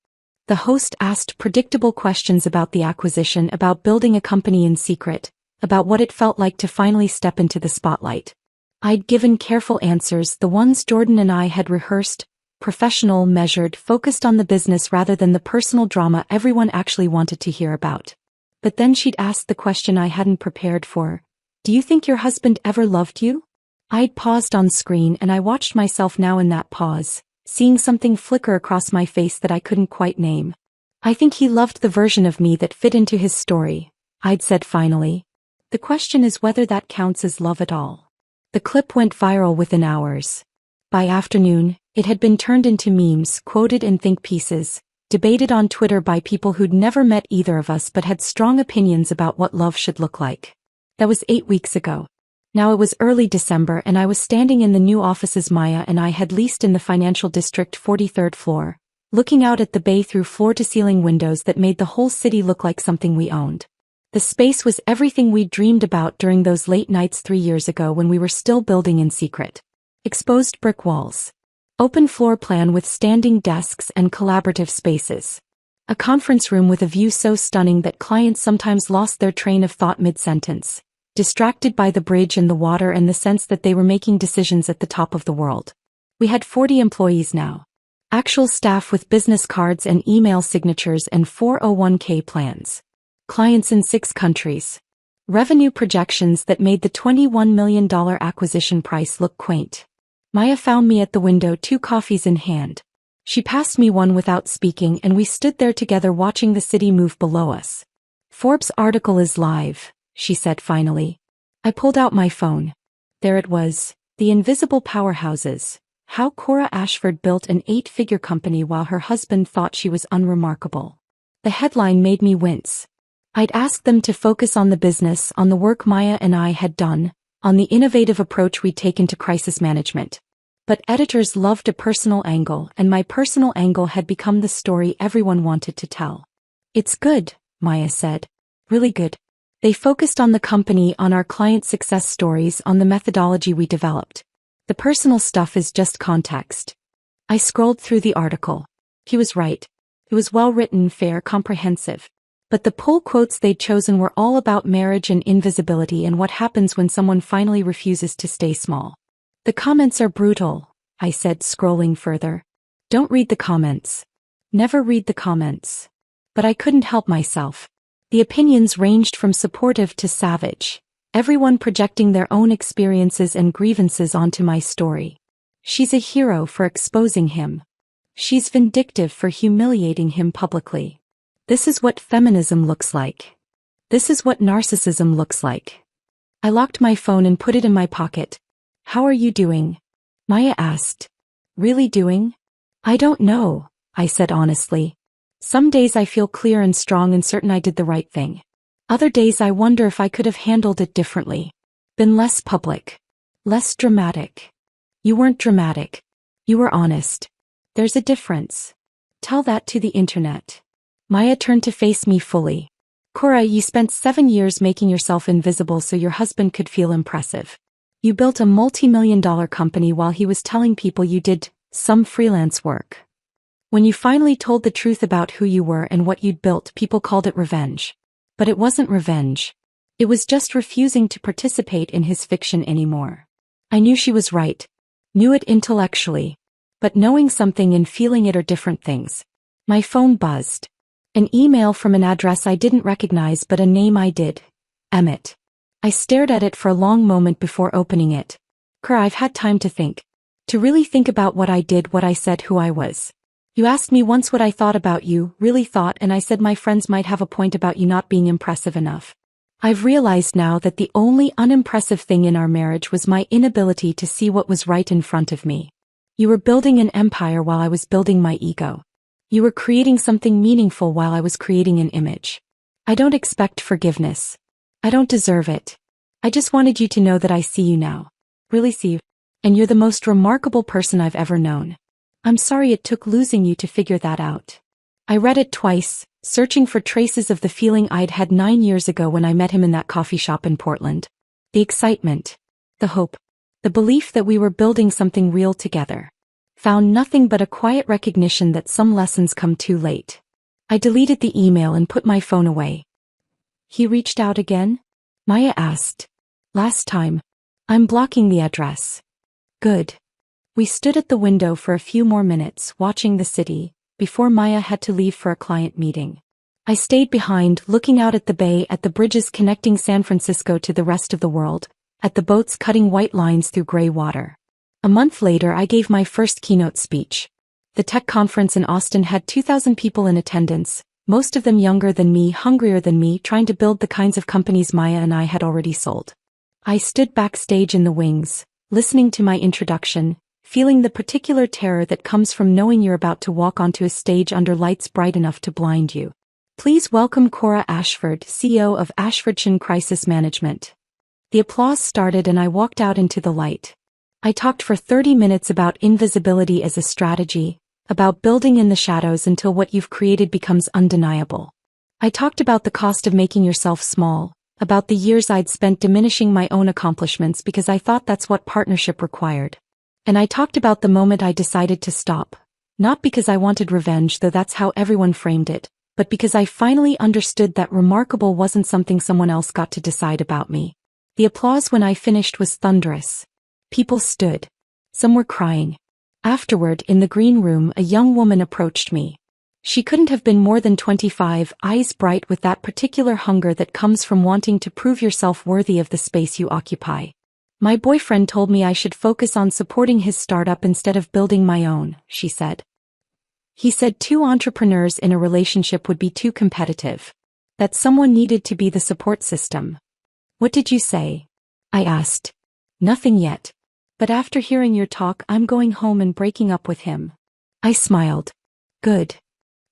The host asked predictable questions about the acquisition, about building a company in secret, about what it felt like to finally step into the spotlight. I'd given careful answers, the ones Jordan and I had rehearsed, professional, measured, focused on the business rather than the personal drama everyone actually wanted to hear about. But then she'd asked the question I hadn't prepared for. Do you think your husband ever loved you? I'd paused on screen and I watched myself now in that pause, seeing something flicker across my face that I couldn't quite name. I think he loved the version of me that fit into his story, I'd said finally. The question is whether that counts as love at all. The clip went viral within hours. By afternoon, it had been turned into memes, quoted in think pieces, debated on Twitter by people who'd never met either of us but had strong opinions about what love should look like. That was 8 weeks ago. Now it was early December and I was standing in the new offices Maya and I had leased in the financial district 43rd floor, looking out at the bay through floor-to-ceiling windows that made the whole city look like something we owned. The space was everything we'd dreamed about during those late nights 3 years ago when we were still building in secret. Exposed brick walls. Open floor plan with standing desks and collaborative spaces. A conference room with a view so stunning that clients sometimes lost their train of thought mid-sentence, distracted by the bridge and the water and the sense that they were making decisions at the top of the world. We had 40 employees now. Actual staff with business cards and email signatures and 401k plans. Clients in 6 countries. Revenue projections that made the $21 million acquisition price look quaint. Maya found me at the window, 2 coffees in hand. She passed me one without speaking and we stood there together watching the city move below us. Forbes article is live, she said finally. I pulled out my phone. There it was, the invisible powerhouses. How Cora Ashford built an 8-figure company while her husband thought she was unremarkable. The headline made me wince. I'd asked them to focus on the business, on the work Maya and I had done, on the innovative approach we'd taken to crisis management. But editors loved a personal angle, and my personal angle had become the story everyone wanted to tell. It's good, Maya said. Really good. They focused on the company, on our client success stories, on the methodology we developed. The personal stuff is just context. I scrolled through the article. He was right. It was well written, fair, comprehensive. But the pull quotes they'd chosen were all about marriage and invisibility and what happens when someone finally refuses to stay small. The comments are brutal, I said, scrolling further. Don't read the comments. Never read the comments. But I couldn't help myself. The opinions ranged from supportive to savage, everyone projecting their own experiences and grievances onto my story. She's a hero for exposing him. She's vindictive for humiliating him publicly. This is what feminism looks like. This is what narcissism looks like. I locked my phone and put it in my pocket. How are you doing? Maya asked. Really doing? I don't know, I said honestly. Some days I feel clear and strong and certain I did the right thing. Other days I wonder if I could have handled it differently. Been less public. Less dramatic. You weren't dramatic. You were honest. There's a difference. Tell that to the internet. Maya turned to face me fully. Cora, you spent 7 years making yourself invisible so your husband could feel impressive. You built a multi-million-dollar company while he was telling people you did some freelance work. When you finally told the truth about who you were and what you'd built, people called it revenge. But it wasn't revenge. It was just refusing to participate in his fiction anymore. I knew she was right. Knew it intellectually. But knowing something and feeling it are different things. My phone buzzed. An email from an address I didn't recognize but a name I did. Emmett. I stared at it for a long moment before opening it. Cora, I've had time to think. To really think about what I did, what I said, who I was. You asked me once what I thought about you, really thought, and I said my friends might have a point about you not being impressive enough. I've realized now that the only unimpressive thing in our marriage was my inability to see what was right in front of me. You were building an empire while I was building my ego. You were creating something meaningful while I was creating an image. I don't expect forgiveness. I don't deserve it. I just wanted you to know that I see you now. Really see you. And you're the most remarkable person I've ever known. I'm sorry it took losing you to figure that out. I read it twice, searching for traces of the feeling I'd had 9 years ago when I met him in that coffee shop in Portland. The excitement. The hope. The belief that we were building something real together. Found nothing but a quiet recognition that some lessons come too late. I deleted the email and put my phone away. He reached out again? Maya asked. Last time. I'm blocking the address. Good. We stood at the window for a few more minutes, watching the city, before Maya had to leave for a client meeting. I stayed behind, looking out at the bay, at the bridges connecting San Francisco to the rest of the world, at the boats cutting white lines through gray water. A month later I gave my first keynote speech. The tech conference in Austin had 2,000 people in attendance, most of them younger than me, hungrier than me, trying to build the kinds of companies Maya and I had already sold. I stood backstage in the wings, listening to my introduction, feeling the particular terror that comes from knowing you're about to walk onto a stage under lights bright enough to blind you. Please welcome Cora Ashford, CEO of Ashfordshire Crisis Management. The applause started and I walked out into the light. I talked for 30 minutes about invisibility as a strategy, about building in the shadows until what you've created becomes undeniable. I talked about the cost of making yourself small, about the years I'd spent diminishing my own accomplishments because I thought that's what partnership required. And I talked about the moment I decided to stop. Not because I wanted revenge, though that's how everyone framed it, but because I finally understood that remarkable wasn't something someone else got to decide about me. The applause when I finished was thunderous. People stood. Some were crying. Afterward, in the green room, a young woman approached me. She couldn't have been more than 25, eyes bright with that particular hunger that comes from wanting to prove yourself worthy of the space you occupy. My boyfriend told me I should focus on supporting his startup instead of building my own, she said. He said two entrepreneurs in a relationship would be too competitive. That someone needed to be the support system. What did you say? I asked. Nothing yet. But after hearing your talk, I'm going home and breaking up with him. I smiled. Good.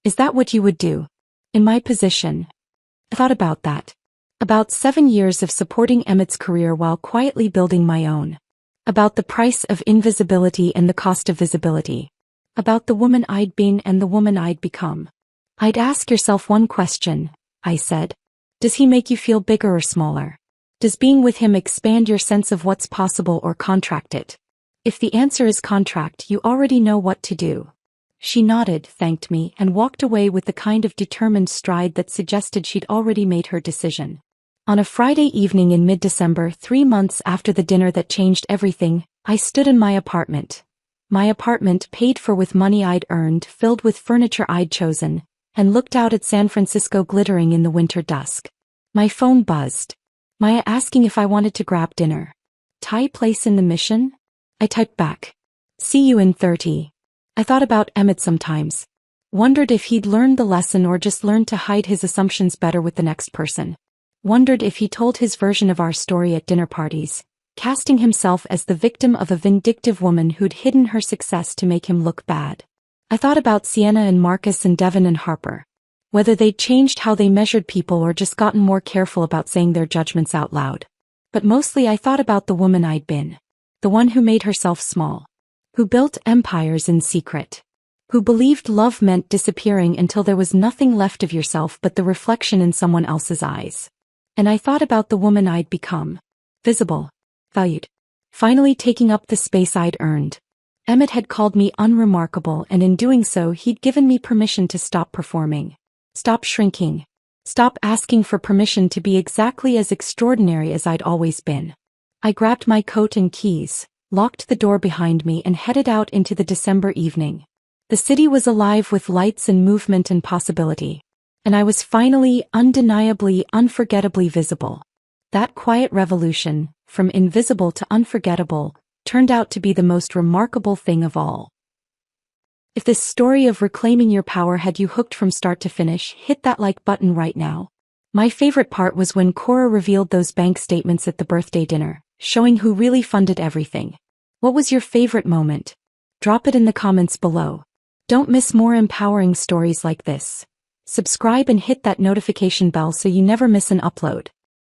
Is that what you would do? In my position? I thought about that. About 7 years of supporting Emmett's career while quietly building my own. About the price of invisibility and the cost of visibility. About the woman I'd been and the woman I'd become. I'd ask yourself one question, I said. Does he make you feel bigger or smaller? Does being with him expand your sense of what's possible or contract it? If the answer is contract, you already know what to do. She nodded, thanked me, and walked away with the kind of determined stride that suggested she'd already made her decision. On a Friday evening in mid-December, 3 months after the dinner that changed everything, I stood in my apartment. My apartment paid for with money I'd earned, filled with furniture I'd chosen, and looked out at San Francisco glittering in the winter dusk. My phone buzzed. Maya asking if I wanted to grab dinner. Thai place in the Mission? I typed back. See you in 30. I thought about Emmett sometimes. Wondered if he'd learned the lesson or just learned to hide his assumptions better with the next person. Wondered if he told his version of our story at dinner parties, casting himself as the victim of a vindictive woman who'd hidden her success to make him look bad. I thought about Sienna and Marcus and Devin and Harper. Whether they'd changed how they measured people or just gotten more careful about saying their judgments out loud. But mostly I thought about the woman I'd been. The one who made herself small. Who built empires in secret. Who believed love meant disappearing until there was nothing left of yourself but the reflection in someone else's eyes. And I thought about the woman I'd become. Visible. Valued. Finally taking up the space I'd earned. Emmett had called me unremarkable, and in doing so he'd given me permission to stop performing. Stop shrinking. Stop asking for permission to be exactly as extraordinary as I'd always been. I grabbed my coat and keys, locked the door behind me and headed out into the December evening. The city was alive with lights and movement and possibility. And I was finally, undeniably, unforgettably visible. That quiet revolution, from invisible to unforgettable, turned out to be the most remarkable thing of all. If this story of reclaiming your power had you hooked from start to finish, hit that like button right now. My favorite part was when Cora revealed those bank statements at the birthday dinner, showing who really funded everything. What was your favorite moment? Drop it in the comments below. Don't miss more empowering stories like this. Subscribe and hit that notification bell so you never miss an upload.